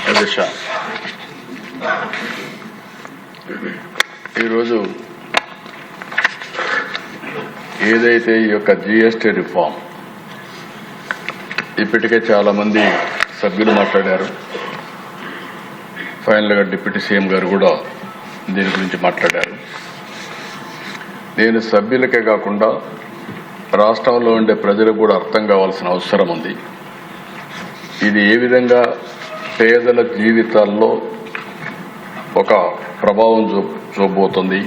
అధ్యక్ష, ఈరోజు ఏదైతే ఈ యొక్క జిఎస్టీ రిఫార్మ్ ఇప్పటికే చాలామంది సభ్యులు మాట్లాడారు. ఫైనల్గా డిప్యూటీ సీఎం గారు కూడా దీని గురించి మాట్లాడారు. నేను సభ్యులకే కాకుండా రాష్ట్రంలో ఉండే ప్రజలకు కూడా అర్థం కావాల్సిన అవసరం ఉంది. ఇది ఏ విధంగా పేదల జీవితాల్లో ఒక ప్రభావం చూపబోతుంది,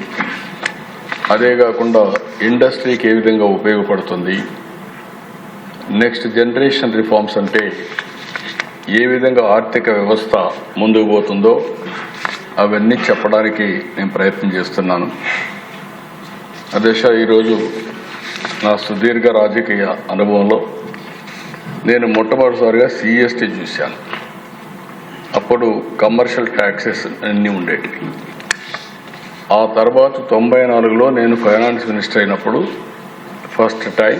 అదే కాకుండా ఇండస్ట్రీకి ఏ విధంగా ఉపయోగపడుతుంది, నెక్స్ట్ జనరేషన్ రిఫార్మ్స్ అంటే ఏ విధంగా ఆర్థిక వ్యవస్థ ముందుకు పోతుందో అవన్నీ చెప్పడానికి నేను ప్రయత్నం చేస్తున్నాను. అధ్యక్ష, ఈరోజు నా సుదీర్ఘ రాజకీయ అనుభవంలో నేను మొట్టమొదటిసారిగా సిఎస్టీ చూశాను. అప్పుడు కమర్షియల్ ట్యాక్సెస్ అన్నీ ఉండేటివి. ఆ తర్వాత 94లో నేను ఫైనాన్స్ మినిస్టర్ అయినప్పుడు ఫస్ట్ టైం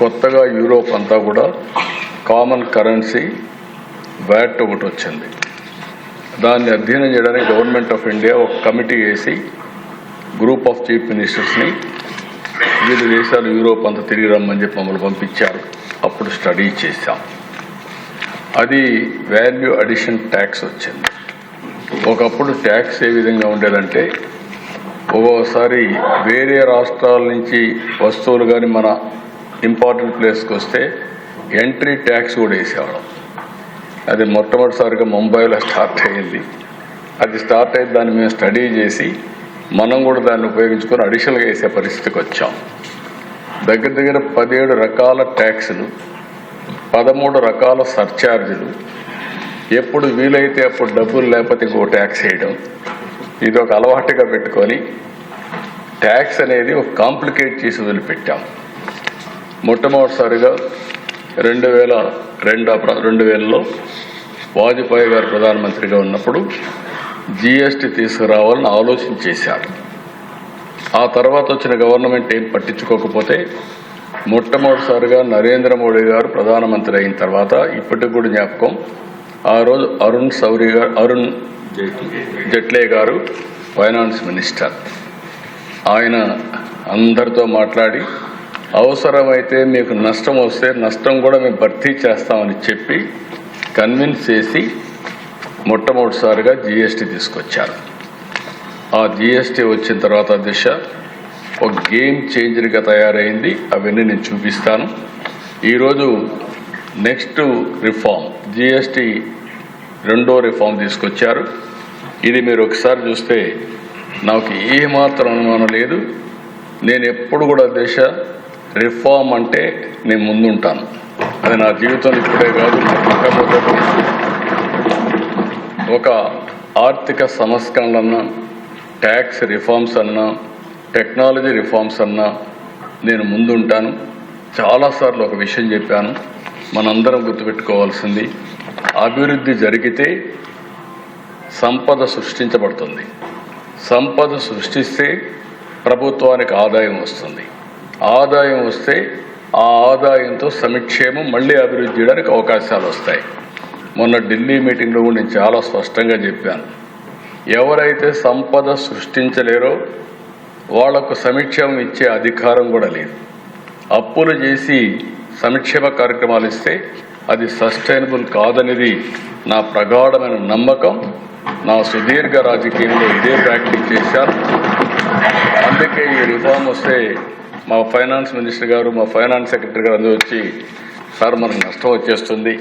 కొత్తగా యూరోప్ అంతా కూడా కామన్ కరెన్సీ వ్యాట్ ఒకటి వచ్చింది. దాన్ని అధ్యయనం చేయడానికి గవర్నమెంట్ ఆఫ్ ఇండియా ఒక కమిటీ వేసి గ్రూప్ ఆఫ్ చీఫ్ మినిస్టర్స్ని వివిధ దేశాలు యూరోప్ అంతా తిరిగి రమ్మని చెప్పి మమ్మల్ని పంపించారు. అప్పుడు స్టడీ చేశాం. అది వాల్యూ అడిషన్ ట్యాక్స్ వచ్చింది. ఒకప్పుడు ట్యాక్స్ ఏ విధంగా ఉండేదంటే ఒక్కోసారి వేరే రాష్ట్రాల నుంచి వస్తువులు కానీ మన ఇంపార్టెంట్ ప్లేస్కి వస్తే ఎంట్రీ ట్యాక్స్ కూడా వేసేవాళ్ళం. అది మొట్టమొదటిసారిగా ముంబైలో స్టార్ట్ అయ్యింది. అది స్టార్ట్ అయ్యి దాన్ని మేము స్టడీ చేసి మనం కూడా దాన్ని ఉపయోగించుకొని అడిషనల్గా వేసే పరిస్థితికి వచ్చాం. దగ్గర దగ్గర 17 రకాల ట్యాక్సులు, 13 రకాల సర్ఛార్జీలు, ఎప్పుడు వీలైతే అప్పుడు డబ్బులు లేకపోతే ఇంకో ట్యాక్స్ వేయడం, ఇది ఒక అలవాటుగా పెట్టుకొని ట్యాక్స్ అనేది ఒక కాంప్లికేట్ చేసి వదిలిపెట్టాం. మొట్టమొదటిసారిగా 2000లో వాజ్పేయి గారు ప్రధానమంత్రిగా ఉన్నప్పుడు జిఎస్టీ తీసుకురావాలని ఆలోచన చేశారు. ఆ తర్వాత వచ్చిన గవర్నమెంట్ ఏం పట్టించుకోకపోతే మొట్టమొదటిసారిగా నరేంద్ర మోడీ గారు ప్రధానమంత్రి అయిన తర్వాత ఇప్పటికి కూడా జ్ఞాపకం, ఆ రోజు అరుణ్ జైట్లీ గారు ఫైనాన్స్ మినిస్టర్. ఆయన అందరితో మాట్లాడి అవసరమైతే మీకు నష్టం వస్తే నష్టం కూడా మేము భర్తీ చేస్తామని చెప్పి కన్విన్స్ చేసి మొట్టమొదటిసారిగా జిఎస్టీ తీసుకొచ్చారు. ఆ జిఎస్టీ వచ్చిన తర్వాత దిశ ఒక గేమ్ చేంజర్గా తయారైంది. అవన్నీ నేను చూపిస్తాను. ఈరోజు నెక్స్ట్ రిఫార్మ్ జిఎస్టీ 2వ రిఫార్మ్ తీసుకొచ్చారు. ఇది మీరు ఒకసారి చూస్తే నాకు ఏమాత్రం అనుమానం లేదు. నేను ఎప్పుడు కూడా దేశ రిఫార్మ్ అంటే నేను ముందుంటాను. అది నా జీవితంలో ఇప్పుడే కాదు, మొట్టమొదటి ఒక ఆర్థిక సంస్కరణలన్నా, ట్యాక్స్ రిఫార్మ్స్ అన్నా, టెక్నాలజీ రిఫార్మ్స్ అన్నా నేను ముందుంటాను. చాలాసార్లు ఒక విషయం చెప్పాను, మనందరం గుర్తుపెట్టుకోవాల్సింది, అభివృద్ధి జరిగితే సంపద సృష్టించబడుతుంది. సంపద సృష్టిస్తే ప్రభుత్వానికి ఆదాయం వస్తుంది. ఆదాయం వస్తే ఆ ఆదాయంతో సంక్షేమం మళ్ళీ అభివృద్ధి చేయడానికి అవకాశాలు వస్తాయి. మొన్న ఢిల్లీ మీటింగ్లో కూడా నేను చాలా స్పష్టంగా చెప్పాను, ఎవరైతే సంపద సృష్టించలేరో వాళ్లకు సంక్షేమం ఇచ్చే అధికారం కూడా లేదు. అప్పులు చేసి సంక్షేమ కార్యక్రమాలు ఇస్తే అది సస్టైనబుల్ కాదనేది నా ప్రగాఢమైన నమ్మకం. నా సుదీర్ఘ రాజకీయంలో ఇదే ప్రాక్టీస్ చేశాను. అందుకే ఈ రిఫార్మ్ వస్తే మా ఫైనాన్స్ మినిస్టర్ గారు, మా ఫైనాన్స్ సెక్రటరీ గారు అందరూ వచ్చి, సార్ మనకు నష్టం వచ్చేస్తుంది,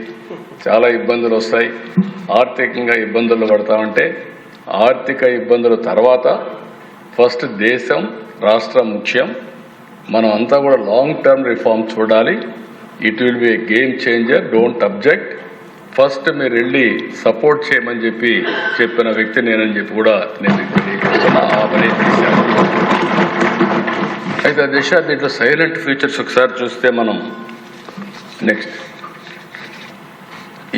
చాలా ఇబ్బందులు వస్తాయి, ఆర్థికంగా ఇబ్బందులు పడతామంటే ఆర్థిక ఇబ్బందుల తర్వాత ఫస్ట్ దేశం రాష్ట్రం ముఖ్యం. మనం అంతా కూడా లాంగ్ టర్మ్ రిఫార్మ్ చూడాలి. It will be A game changer, don't object. First మీరు వెళ్ళి సపోర్ట్ చేయమని చెప్పిన వ్యక్తి నేనని చెప్పి కూడా నేను తెలియజేస్తున్నా. ఆ పని చేశాను. అయితే దిశ దీంట్లో సైలెంట్ ఫీచర్స్ ఒకసారి చూస్తే మనం నెక్స్ట్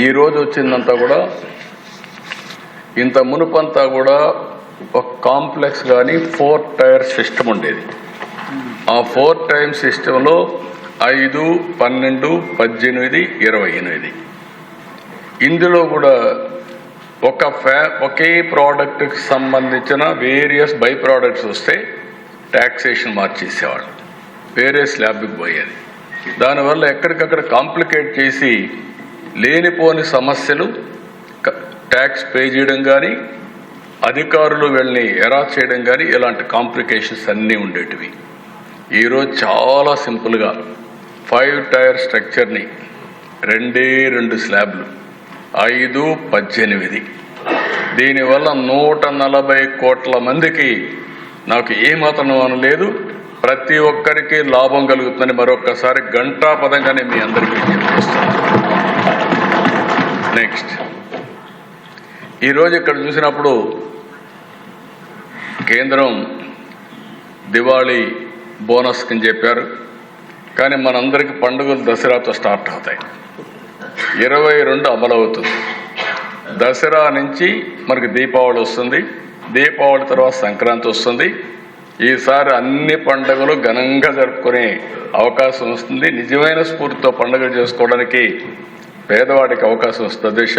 ఈరోజు వచ్చిందంతా కూడా ఇంత మునుపంతా కూడా ఒక కాంప్లెక్స్ కానీ 4 టైర్ సిస్టమ్ ఉండేది. ఆ 4 టైర్ సిస్టంలో 5, 12, 18, 28 ఇందులో కూడా ఒకే ప్రోడక్ట్కి సంబంధించిన వేరియస్ బై ప్రోడక్ట్స్ వస్తే ట్యాక్సేషన్ మార్చేసేవాళ్ళు, వేరే స్లాబ్కి పోయేది. దానివల్ల ఎక్కడికక్కడ కాంప్లికేట్ చేసి లేనిపోని సమస్యలు ట్యాక్స్ పే చేయడం కానీ, అధికారులు వీళ్ళని ఎరాస్ చేయడం కానీ, ఇలాంటి కాంప్లికేషన్స్ అన్నీ ఉండేటివి. ఈరోజు చాలా సింపుల్గా 5 టైర్ స్ట్రక్చర్ని 2 స్లాబ్లు 5, 18. దీనివల్ల 140 కోట్ల మందికి నాకు ఏమాత్రం అనలేదు, ప్రతి ఒక్కరికి లాభం కలుగుతుందని మరొకసారి ఘంటాపదంగానే మీ అందరికీ చెప్పేస్తున్నాను. నెక్స్ట్, ఈరోజు ఇక్కడ చూసినప్పుడు కేంద్రం దివాళీ బోనస్ కింద చెప్పారు, కానీ మనందరికీ పండుగలు దసరాతో స్టార్ట్ అవుతాయి. 22 అమలవుతుంది. దసరా నుంచి మనకి దీపావళి వస్తుంది, దీపావళి తర్వాత సంక్రాంతి వస్తుంది. ఈసారి అన్ని పండుగలు ఘనంగా జరుపుకునే అవకాశం వస్తుంది. నిజమైన స్ఫూర్తితో పండుగలు చేసుకోవడానికి పేదవాడికి అవకాశం వస్తుంది. దిశ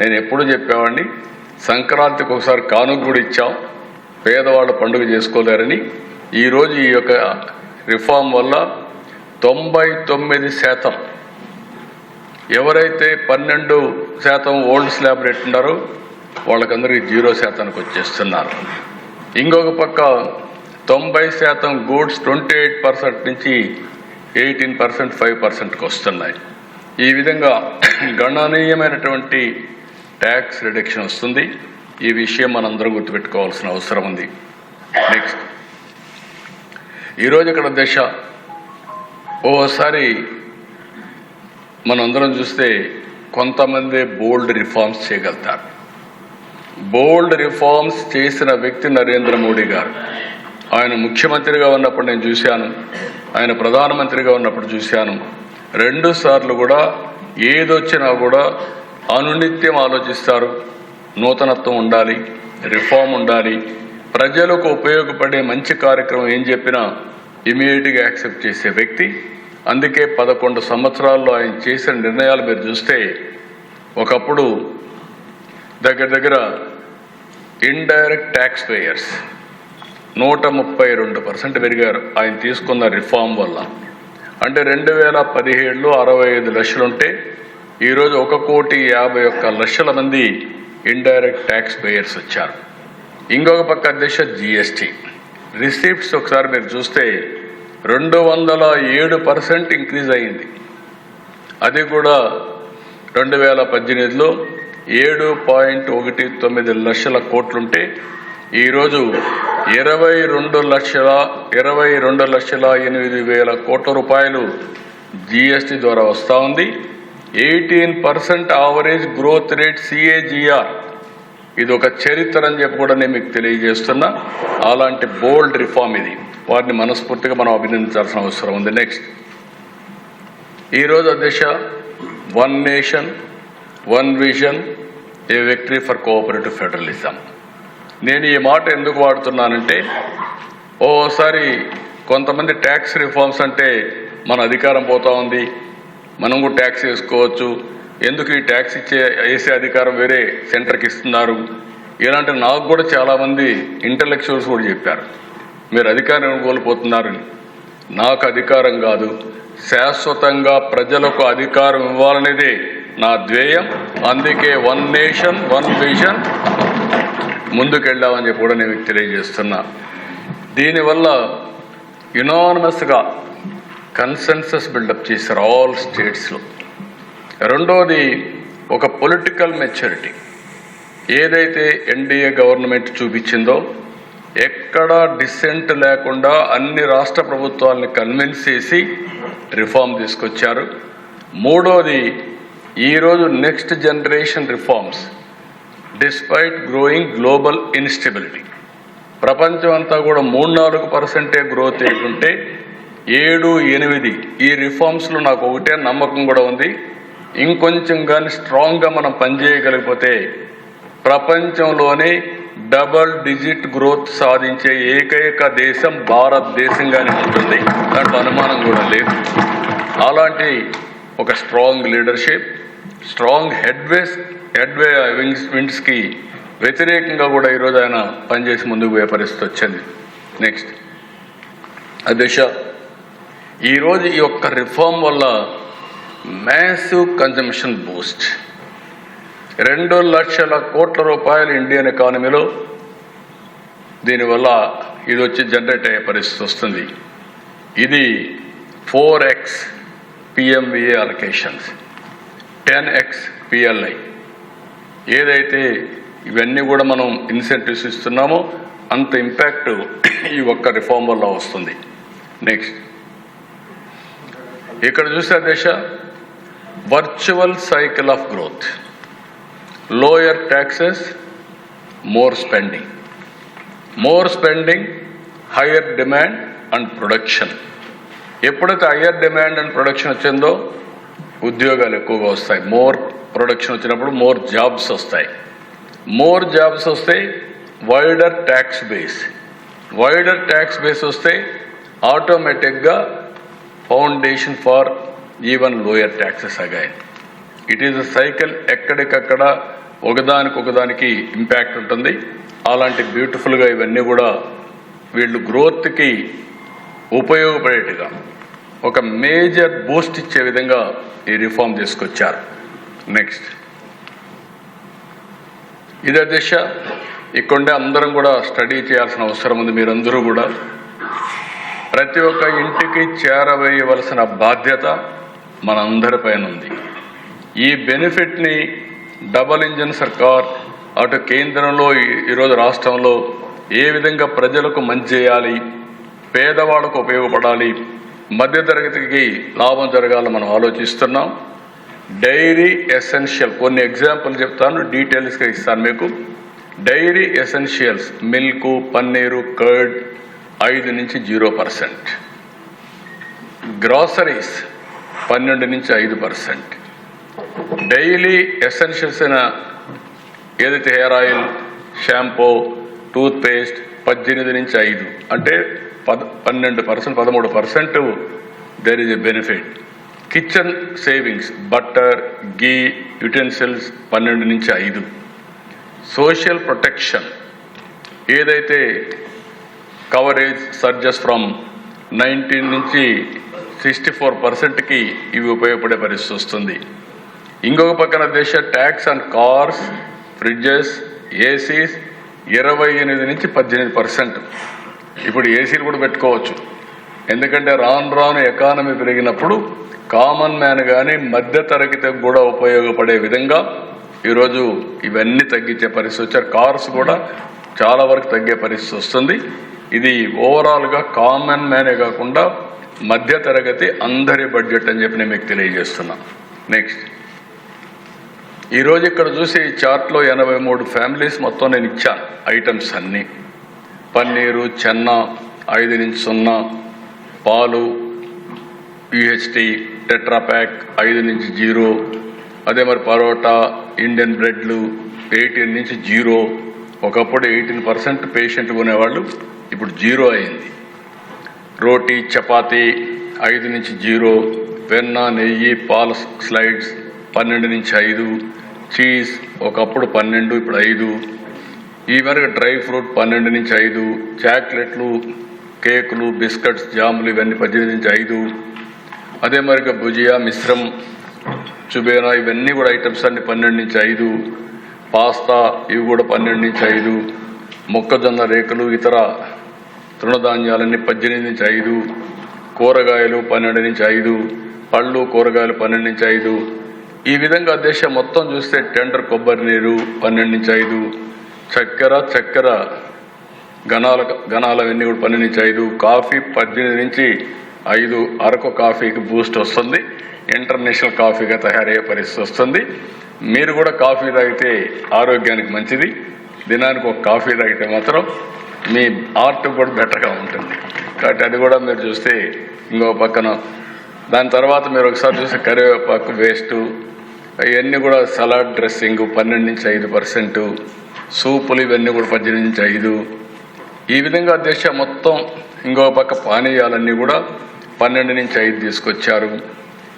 నేను ఎప్పుడు చెప్పేవాడిని, సంక్రాంతికి ఒకసారి కానుక కూడా ఇచ్చాం, పేదవాళ్ళు పండుగ చేసుకోలేరని. ఈరోజు ఈ యొక్క రిఫార్మ్ వల్ల 99% ఎవరైతే 12% ఓల్డ్ స్లాబ్ రేట్ ఉన్నారో వాళ్ళకందరికీ 0%కి వచ్చేస్తున్నారు. ఇంకొక పక్క 90% గూడ్స్ 28% నుంచి 18%, 5%కి వస్తున్నాయి. ఈ విధంగా గణనీయమైనటువంటి ట్యాక్స్ రిడక్షన్ వస్తుంది. ఈ విషయం మనందరం గుర్తుపెట్టుకోవాల్సిన అవసరం ఉంది. నెక్స్ట్, ఈరోజు ఇక్కడ దశ ఓసారి మనందరం చూస్తే కొంతమంది బోల్డ్ రిఫార్మ్స్ చేయగలుగుతారు. బోల్డ్ రిఫార్మ్స్ చేసిన వ్యక్తి నరేంద్ర మోడీ గారు. ఆయన ముఖ్యమంత్రిగా ఉన్నప్పుడు నేను చూశాను, ఆయన ప్రధానమంత్రిగా ఉన్నప్పుడు చూశాను. 2 సార్లు కూడా ఏదొచ్చినా కూడా అనునిత్యం ఆలోచిస్తారు. నూతనత్వం ఉండాలి, రిఫార్మ్ ఉండాలి, ప్రజలకు ఉపయోగపడే మంచి కార్యక్రమం ఏం చెప్పినా ఇమీడియట్గా యాక్సెప్ట్ చేసే వ్యక్తి. అందుకే 11 సంవత్సరాల్లో ఆయన చేసిన నిర్ణయాలు మీరు చూస్తే, ఒకప్పుడు దగ్గర ఇండైరెక్ట్ ట్యాక్స్ పేయర్స్ 132% పెరిగారు ఆయన తీసుకున్న రిఫార్మ్ వల్ల. అంటే 2017లో 65 లక్షలుంటే ఈరోజు 1,51,00,000 మంది ఇండైరెక్ట్ ట్యాక్స్ పేయర్స్ వచ్చారు. ఇంకొక పక్క అధ్యక్ష జిఎస్టీ రిసీప్ట్స్ ఒకసారి మీరు చూస్తే 207% ఇంక్రీజ్ అయింది. అది కూడా 2018లో 7.19 లక్షల కోట్లుంటే ఈరోజు 22,08,000 కోట్ల రూపాయలు జిఎస్టీ ద్వారా వస్తూ ఉంది. 18% యావరేజ్ గ్రోత్ రేట్ సిఏజిఆర్. ఇది ఒక చరిత్ర అని చెప్పి కూడా నేను మీకు తెలియజేస్తున్నా. అలాంటి బోల్డ్ రిఫార్మ్ ఇది. వారిని మనస్ఫూర్తిగా మనం అభినందించాల్సిన అవసరం ఉంది. నెక్స్ట్, ఈరోజు అధ్యక్ష, 1 nation 1 vision, A victory for cooperative federalism. నేను ఈ మాట ఎందుకు వాడుతున్నానంటే, ఓసారి కొంతమంది ట్యాక్స్ రిఫార్మ్స్ అంటే మన అధికారం పోతా ఉంది, మనం కూడా ట్యాక్స్ వేసుకోవచ్చు, ఎందుకు ఈ ట్యాక్స్ వేసే అధికారం వేరే సెంటర్కి ఇస్తున్నారు, ఇలాంటి నాకు కూడా చాలామంది ఇంటలెక్చువల్స్ కూడా చెప్పారు, మీరు అధికారం కోల్పోతున్నారని. నాకు అధికారం కాదు, శాశ్వతంగా ప్రజలకు అధికారం ఇవ్వాలనేదే నా ధ్యేయం. అందుకే 1 నేషన్ 1 విజన్ ముందుకెళ్ళామని చెప్పి కూడా నేను తెలియజేస్తున్నా. దీనివల్ల యునానిమస్గా కన్సెన్సస్ బిల్డప్ చేశారు ఆల్ స్టేట్స్లో. రెండోది, ఒక పొలిటికల్ మెచ్యూరిటీ ఏదైతే ఎన్డీఏ గవర్నమెంట్ చూపించిందో, ఎక్కడా డిసెంట్ లేకుండా అన్ని రాష్ట్ర ప్రభుత్వాలని కన్విన్స్ చేసి రిఫార్మ్ తీసుకొచ్చారు. మూడోది, ఈరోజు next generation reforms despite growing global instability, ప్రపంచం అంతా కూడా 3-4% గ్రోత్ ఉంటే 7-8 ఈ రిఫార్మ్స్లో నాకు ఒకటే నమ్మకం కూడా ఉంది. ఇంకొంచెం కానీ స్ట్రాంగ్గా మనం పనిచేయగలిగిపోతే ప్రపంచంలోనే డబల్ డిజిట్ గ్రోత్ సాధించే ఏకైక దేశం భారతదేశంగానే ఉంటుంది. దాంట్లో అనుమానం కూడా లేదు. అలాంటి ఒక స్ట్రాంగ్ లీడర్షిప్, స్ట్రాంగ్ హెడ్వే విండ్స్కి వ్యతిరేకంగా కూడా ఈరోజు ఆయన పనిచేసి ముందుకు పోయే పరిస్థితి వచ్చింది. నెక్స్ట్ అధ్యక్ష, ఈరోజు ఈ యొక్క రిఫార్మ్ వల్ల మ్యాసివ్ కన్జంప్షన్ బూస్ట్ 2 లక్షల కోట్ల రూపాయలు ఇండియన్ ఎకానమీలో దీనివల్ల ఇది వచ్చి జనరేట్ అయ్యే పరిస్థితి వస్తుంది. ఇది 4x PMVA allocations, 10x PLI, ఏదైతే ఇవన్నీ కూడా మనం ఇన్సెంటివ్స్ ఇస్తున్నామో అంత ఇంపాక్ట్ ఈ ఒక్క రిఫార్మ్ వల్ల వస్తుంది. నెక్స్ట్ ఇక్కడ చూస్తే దేశ virtual cycle of growth, lower taxes, more spending, higher demand and production. ఎప్పుడైతే హయ్యర్ డిమాండ్ అండ్ ప్రొడక్షన్ వచ్చిందో ఉద్యోగాలు ఎక్కువగా వస్తాయి. మోర్ ప్రొడక్షన్ వచ్చినప్పుడు మోర్ జాబ్స్ వస్తాయి. మోర్ జాబ్స్ వస్తే వైడర్ ట్యాక్స్ బేస్ వస్తే ఆటోమేటిక్గా foundation for even lower taxes again. It is a cycle, ఎక్కడికక్కడ ఒకదానికి ఇంపాక్ట్ ఉంటుంది. అలాంటి బ్యూటిఫుల్గా ఇవన్నీ కూడా వీళ్ళు గ్రోత్కి ఉపయోగపడేట్టుగా ఒక మేజర్ బూస్ట్ ఇచ్చే విధంగా ఈ రిఫార్మ్ తీసుకొచ్చారు. నెక్స్ట్ ఇదే దిశ ఇక్కడే అందరం కూడా స్టడీ చేయాల్సిన అవసరం ఉంది. మీరందరూ కూడా ప్రతి ఒక్క ఇంటికి చేరవేయవలసిన బాధ్యత మనందరిపైన ఉంది. ఈ బెనిఫిట్ని డబల్ ఇంజన్ సర్కార్ అటు కేంద్రంలో ఈరోజు రాష్ట్రంలో ఏ విధంగా ప్రజలకు మంచి చేయాలి, పేదవాళ్ళకు ఉపయోగపడాలి, మధ్యతరగతికి లాభం జరగాలని మనం ఆలోచిస్తున్నాం. డైరీ ఎసెన్షియల్ కొన్ని ఎగ్జాంపుల్ చెప్తాను, డీటెయిల్స్గా ఇస్తాను మీకు. Dairy essentials milk, paneer, curd 5 నుంచి 0%, గ్రాసరీస్ 12 నుంచి 5%, డైలీ ఎసెన్షియల్స్ అయిన ఏదైతే హెయిర్ ఆయిల్, షాంపూ, టూత్పేస్ట్ 18 నుంచి 5, అంటే 12%, 13% there is a benefit. Kitchen savings, butter, ghee, utensils 12 నుంచి 5. సోషల్ ప్రొటెక్షన్ ఏదైతే కవరేజ్ సర్జెస్ ఫ్రమ్ 19 నుంచి 64%కి ఇవి ఉపయోగపడే పరిస్థితి వస్తుంది. ఇంకొక పక్కన దేశ tax on cars, fridges, ACs 28 నుంచి 18%. ఇప్పుడు ఏసీలు కూడా పెట్టుకోవచ్చు, ఎందుకంటే రాను ఎకానమీ పెరిగినప్పుడు కామన్ మ్యాన్ కానీ మధ్యతరగతికి కూడా ఉపయోగపడే విధంగా ఈరోజు ఇవన్నీ తగ్గించే పరిస్థితి వచ్చారు. కార్స్ కూడా చాలా వరకు తగ్గే పరిస్థితి వస్తుంది. ఇది ఓవరాల్గా కామన్ మ్యానే కాకుండా మధ్యతరగతి అందరి బడ్జెట్ అని చెప్పి నేను మీకు తెలియజేస్తున్నా. నెక్స్ట్ ఈరోజు ఇక్కడ చూసి ఈ చార్ట్లో 83 ఫ్యామిలీస్ మొత్తం నేను ఇచ్చాను ఐటమ్స్ అన్నీ. పన్నీరు, చెన్న 5 నుంచి 0, పాలు, UHT, టెట్రాప్యాక్ 5 నుంచి 0, అదే మరి పరోటా, ఇండియన్ బ్రెడ్లు 18 నుంచి 0. ఒకప్పుడు 18% పేషెంట్ కొనేవాళ్ళు, ఇప్పుడు 0 అయింది. రోటీ, చపాతీ 5 నుంచి 0, వెన్న, నెయ్యి, పాల స్లైడ్స్ 12 నుంచి 5, చీజ్ ఒకప్పుడు 12, ఇప్పుడు 5. ఈ మేరకు డ్రై ఫ్రూట్ 12 నుంచి 5, చాక్లెట్లు, కేకులు, బిస్కెట్స్, జాములు ఇవన్నీ 18 నుంచి 5. అదే మరిగా భుజియా, మిశ్రం, చుబేనా ఇవన్నీ కూడా ఐటమ్స్ అన్ని 12 నుంచి 5. పాస్తా ఇవి కూడా 12 నుంచి 5. మొక్కజొన్న రేకులు, ఇతర తృణధాన్యాలన్నీ 18 నుంచి 5. కూరగాయలు 12 నుంచి 5. పళ్ళు, కూరగాయలు 12 నుంచి 5. ఈ విధంగా దేశం మొత్తం చూస్తే టెండర్ కొబ్బరి నీరు 12 నుంచి 5. చక్కెర గణాలవన్నీ కూడా 12 నుంచి 5. కాఫీ 18 నుంచి 5. అరకు కాఫీకి బూస్ట్ వస్తుంది, ఇంటర్నేషనల్ కాఫీగా తయారయ్యే పరిస్థితి వస్తుంది. మీరు కూడా కాఫీ తాగితే ఆరోగ్యానికి మంచిది. దినానికి ఒక కాఫీ తాగితే మాత్రం మీ ఆర్ట్ కూడా బెటర్గా ఉంటుంది. కాబట్టి అది కూడా మీరు చూస్తే ఇంకో పక్కన దాని తర్వాత మీరు ఒకసారి చూస్తే కరివేపాకు వేస్ట్ ఇవన్నీ కూడా సలాడ్ డ్రెస్సింగ్ 12 నుంచి 5%, సూపులు ఇవన్నీ కూడా 18 నుంచి 5. ఈ విధంగా దేశం మొత్తం ఇంకొక పక్క పానీయాలన్నీ కూడా 12 నుంచి 5 తీసుకొచ్చారు.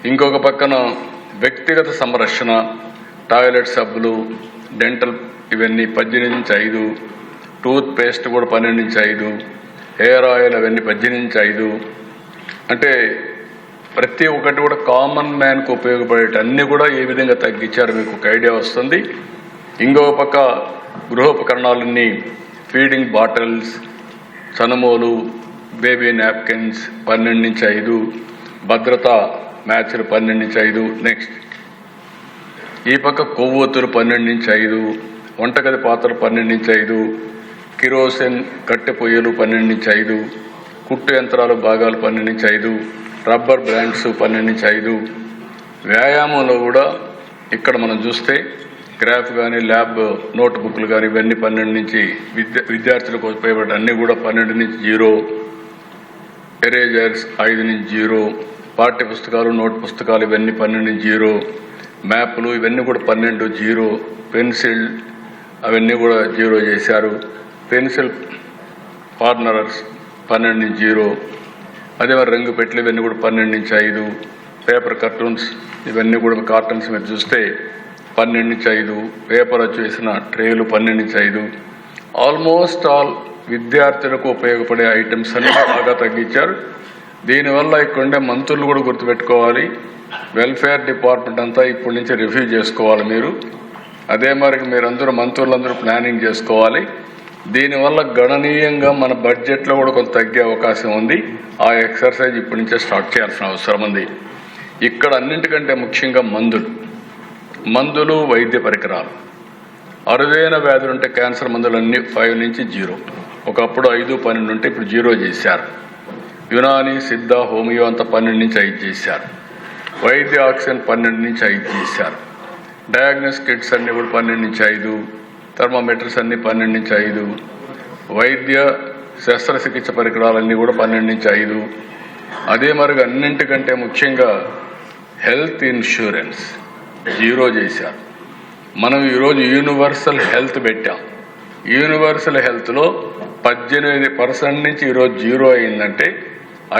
ఇంకొక పక్కన వ్యక్తిగత సంరక్షణ, టాయిలెట్ సబ్బులు, డెంటల్ ఇవన్నీ 18 నుంచి 5, టూత్ పేస్ట్ కూడా 12 నుంచి 5, హెయిర్ ఆయిల్ అవన్నీ 18 నుంచి 5. అంటే ప్రతి ఒక్కటి కూడా కామన్ మ్యాన్కు ఉపయోగపడేట అన్నీ కూడా ఏ విధంగా తగ్గించారు మీకు ఒక ఐడియా వస్తుంది. ఇంకో పక్క గృహోపకరణాలన్నీ ఫీడింగ్ బాటిల్స్, చనుమోలు, బేబీ నాప్కిన్స్ 12 నుంచి 5, భద్రతా మ్యాచ్లు 12 నుంచి 5. నెక్స్ట్ ఈ పక్క కొవ్వొత్తులు 12 నుంచి 5, వంటగది పాత్రలు 12 నుంచి 5, కిరోసిన్ కట్టె పొయ్యలు 12 నుంచి 5, కుట్టు యంత్రాలు భాగాలు 12 నుంచి 5, రబ్బర్ బ్రాండ్స్ 12 నుంచి 5. వ్యాయామంలో కూడా ఇక్కడ మనం చూస్తే గ్రాఫ్ కానీ ల్యాబ్ నోట్బుక్లు కానీ ఇవన్నీ 12 నుంచి విద్యార్థులకు ఉపయోగపడే అన్నీ కూడా 12 నుంచి 0, ఎరేజర్స్ 5 నుంచి 0, పాఠ్య పుస్తకాలు నోట్ పుస్తకాలు ఇవన్నీ 12 నుంచి 0, మ్యాప్లు ఇవన్నీ కూడా 12 0, పెన్సిల్ అవన్నీ కూడా 0 చేశారు, పెన్సిల్ ఫార్నరర్స్ 12 నుంచి 0, అదే మరి రంగు పెట్టెలు ఇవన్నీ కూడా 12 నుంచి 5, పేపర్ కార్టూన్స్ ఇవన్నీ కూడా కార్టూన్స్ మీరు చూస్తే 12 నుంచి 5, పేపర్ వచ్చి వేసిన ట్రేలు 12 నుంచి 5. ఆల్మోస్ట్ ఆల్ విద్యార్థులకు ఉపయోగపడే ఐటమ్స్ అన్ని బాగా తగ్గించారు. దీనివల్ల ఇక్కడ మంత్రులు కూడా గుర్తుపెట్టుకోవాలి, వెల్ఫేర్ డిపార్ట్మెంట్ అంతా ఇప్పటి నుంచి రివ్యూ చేసుకోవాలి మీరు. అదే మరి మీరందరూ మంత్రులందరూ ప్లానింగ్ చేసుకోవాలి. దీనివల్ల గణనీయంగా మన బడ్జెట్లో కూడా కొంత తగ్గే అవకాశం ఉంది. ఆ ఎక్సర్సైజ్ ఇప్పటి నుంచే స్టార్ట్ చేయాల్సిన అవసరం ఉంది. ఇక్కడ అన్నింటికంటే ముఖ్యంగా మందులు, వైద్య పరికరాలు. అరుదైన వ్యాధులు ఉంటే క్యాన్సర్ మందులన్నీ 5 నుంచి 0, ఒకప్పుడు 5, 12 ఉంటే ఇప్పుడు 0 చేశారు. యునాని, సిద్ధ, హోమియో అంతా 12 నుంచి 5 చేశారు. వైద్య ఆక్సిజన్ 12 నుంచి 5 చేశారు. డయాగ్నోస్ కిట్స్ అన్నీ కూడా 12 నుంచి 5, థర్మోమీటర్స్ అన్నీ 12 నుంచి 5, వైద్య శస్త్రచికిత్స పరికరాలన్నీ కూడా 12 నుంచి 5. అదే మరి అన్నింటికంటే ముఖ్యంగా హెల్త్ ఇన్సూరెన్స్ 0 చేశారు. మనం ఈరోజు యూనివర్సల్ హెల్త్ పెట్టాం. యూనివర్సల్ హెల్త్లో 18% నుంచి ఈరోజు 0 అయిందంటే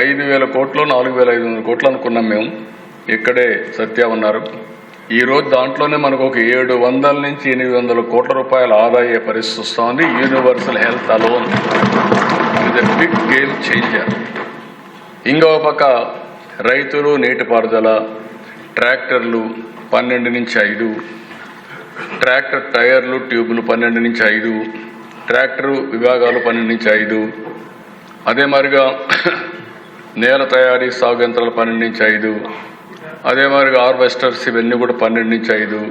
5,000 కోట్లు 4,500 కోట్లు అనుకున్నాం మేము. ఇక్కడే సత్య ఉన్నారు. ఈరోజు దాంట్లోనే మనకు ఒక 700 నుంచి 800 కోట్ల రూపాయల ఆదాయ పరిస్థితి వస్తుంది. Universal health alone is a big game changer. ఇంకో పక్క రైతులు, నీటిపారుదల, ట్రాక్టర్లు 12 నుంచి 5, ట్రాక్టర్ టైర్లు, ట్యూబులు 12 నుంచి 5, ట్రాక్టరు విభాగాలు 12 నుంచి 5. అదే మరిగా నేల తయారీ, సాగు యంత్రాలు 12 నుంచి 5. అదే మరిగా హార్వెస్టర్స్ ఇవన్నీ కూడా 12 నుంచి 5.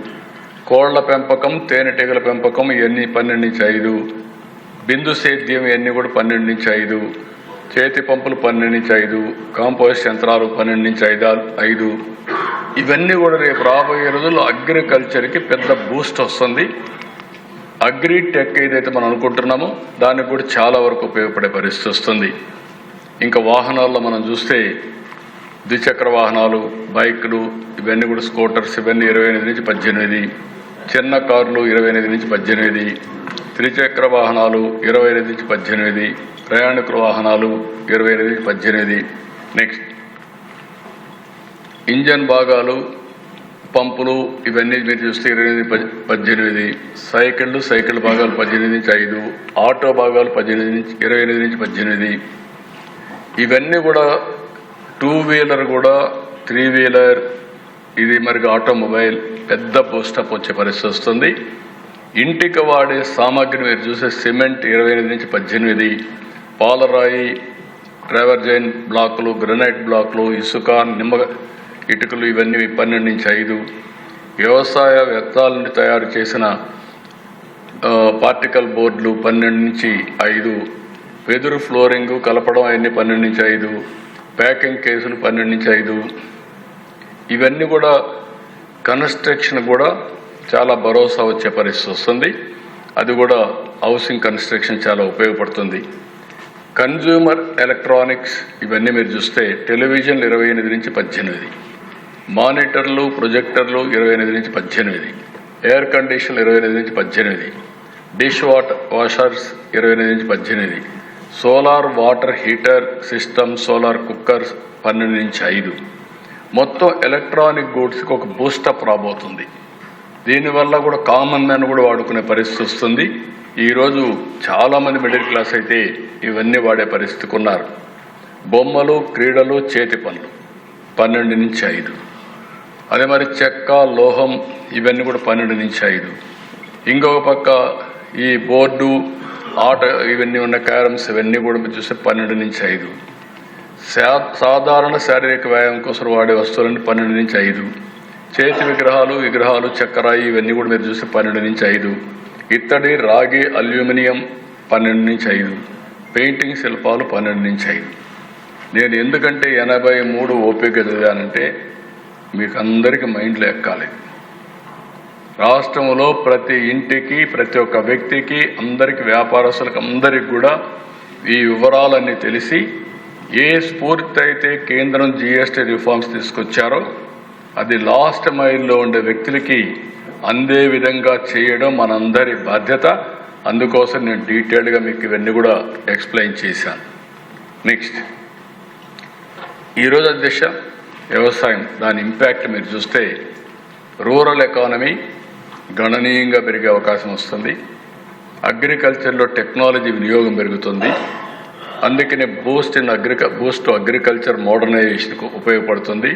కోళ్ల పెంపకం, తేనెటీగల పెంపకం ఇవన్నీ 12 నుంచి 5. బిందు సేద్యం ఇవన్నీ కూడా 12 నుంచి 5. చేతి పంపులు 12 నుంచి 5, కాంపోస్ట్ యంత్రాలు 12 నుంచి 5. ఇవన్నీ కూడా రేపు రాబోయే రోజుల్లో అగ్రికల్చర్కి పెద్ద బూస్ట్ వస్తుంది. అగ్రి టెక్ ఏదైతే మనం అనుకుంటున్నామో దానికి కూడా చాలా వరకు ఉపయోగపడే పరిస్థితి వస్తుంది. ఇంకా వాహనాల్లో మనం చూస్తే ద్విచక్ర వాహనాలు, బైకులు ఇవన్నీ కూడా స్కూటర్స్ ఇవన్నీ 28 నుంచి 18, చిన్న కార్లు 28 నుంచి 18, త్రిచక్ర వాహనాలు 28 నుంచి 18, ప్రయాణికుల వాహనాలు 28 నుంచి 18. నెక్స్ట్ ఇంజన్ భాగాలు, పంపులు ఇవన్నీ మీరు చూస్తే 28 18, సైకిల్ భాగాలు 18 నుంచి 5, ఆటో భాగాలు 28 నుంచి 18. ఇవన్నీ కూడా 2 వీలర్ కూడా 3 వీలర్ ఇది మరి ఆటోమొబైల్ పెద్ద బూస్టప్ వచ్చే పరిస్థితి వస్తుంది. ఇంటికి వాడే సామాగ్రి మీరు చూసే సిమెంట్ 28 నుంచి 18, పాలరాయి, ట్రావర్జైన్ బ్లాకులు, గ్రనైట్ బ్లాకులు, ఇసుక, నిమ్మ ఇటుకలు ఇవన్నీ 12 నుంచి 5. వ్యవసాయ వ్యర్థాల నుండి తయారు చేసిన పార్టికల్ బోర్డులు 12 నుంచి 5, వెదురు ఫ్లోరింగ్ కలపడం అవన్నీ 12 నుంచి 5, ప్యాకింగ్ కేసులు 12 నుంచి 5. ఇవన్నీ కూడా కన్స్ట్రక్షన్ కూడా చాలా భరోసా వచ్చే పరిస్థితి వస్తుంది. అది కూడా హౌసింగ్ కన్స్ట్రక్షన్ చాలా ఉపయోగపడుతుంది. కన్జ్యూమర్ ఎలక్ట్రానిక్స్ ఇవన్నీ మీరు చూస్తే టెలివిజన్ 28 నుంచి 18, మానిటర్లు, ప్రొజెక్టర్లు 28 నుంచి 18, ఎయిర్ కండిషన్ 28 నుంచి 18, డిష్ వాషర్స్ 28 నుంచి 18, solar water heater system, solar cookers 12 నుంచి 5, మొత్తం ఎలక్ట్రానిక్ గూడ్స్కి ఒక బూస్టప్ రాబోతుంది. దీనివల్ల కూడా కామన్ మ్యాన్ కూడా వాడుకునే పరిస్థితి వస్తుంది. ఈరోజు చాలామంది మిడిల్ క్లాస్ అయితే ఇవన్నీ వాడే పరిస్థితికి ఉన్నారు. బొమ్మలు, క్రీడలు, చేతి పనులు 12 నుంచి 5. అదే మరి చెక్క, లోహం ఇవన్నీ కూడా 12 నుంచి 5. ఇంకొక పక్క ఈ బోర్డు, ఆట ఇవన్నీ ఉన్న క్యారమ్స్ ఇవన్నీ కూడా మీరు చూస్తే 12 నుంచి 5. సాధారణ శారీరక వ్యాయామం కోసం వాడే వస్తువులన్నీ 12 నుంచి 5. చేతి విగ్రహాలు, చక్కెరాయి ఇవన్నీ కూడా మీరు చూస్తే 12 నుంచి 5. ఇత్తడి, రాగి, అల్యూమినియం 12 నుంచి 5. పెయింటింగ్ శిల్పాలు 12 నుంచి 5. నేను ఎందుకంటే 83 ఓపిక చదివానంటే మీకు అందరికీ మైండ్లో ఎక్కాలి. రాష్ట్రంలో ప్రతి ఇంటికి, ప్రతి ఒక్క వ్యక్తికి, అందరికీ, వ్యాపారస్తులకు అందరికి కూడా ఈ వివరాలన్నీ తెలిసి ఏ స్ఫూర్తి అయితే కేంద్రం GST రిఫార్మ్స్ తీసుకొచ్చారో అది లాస్ట్ మైల్లో ఉండే వ్యక్తులకి అందే విధంగా చేయడం మనందరి బాధ్యత. అందుకోసం నేను డీటెయిల్డ్గా మీకు ఇవన్నీ కూడా ఎక్స్ప్లెయిన్ చేశాను. నెక్స్ట్, ఈరోజు అధ్యక్ష, వ్యవసాయం దాని ఇంపాక్ట్ మీరు చూస్తే రూరల్ ఎకానమీ గణనీయంగా పెరిగే అవకాశం వస్తుంది. అగ్రికల్చర్లో టెక్నాలజీ వినియోగం పెరుగుతుంది. అందుకనే బూస్ట్ అగ్రికల్చర్ మోడర్నైజేషన్కు ఉపయోగపడుతుంది.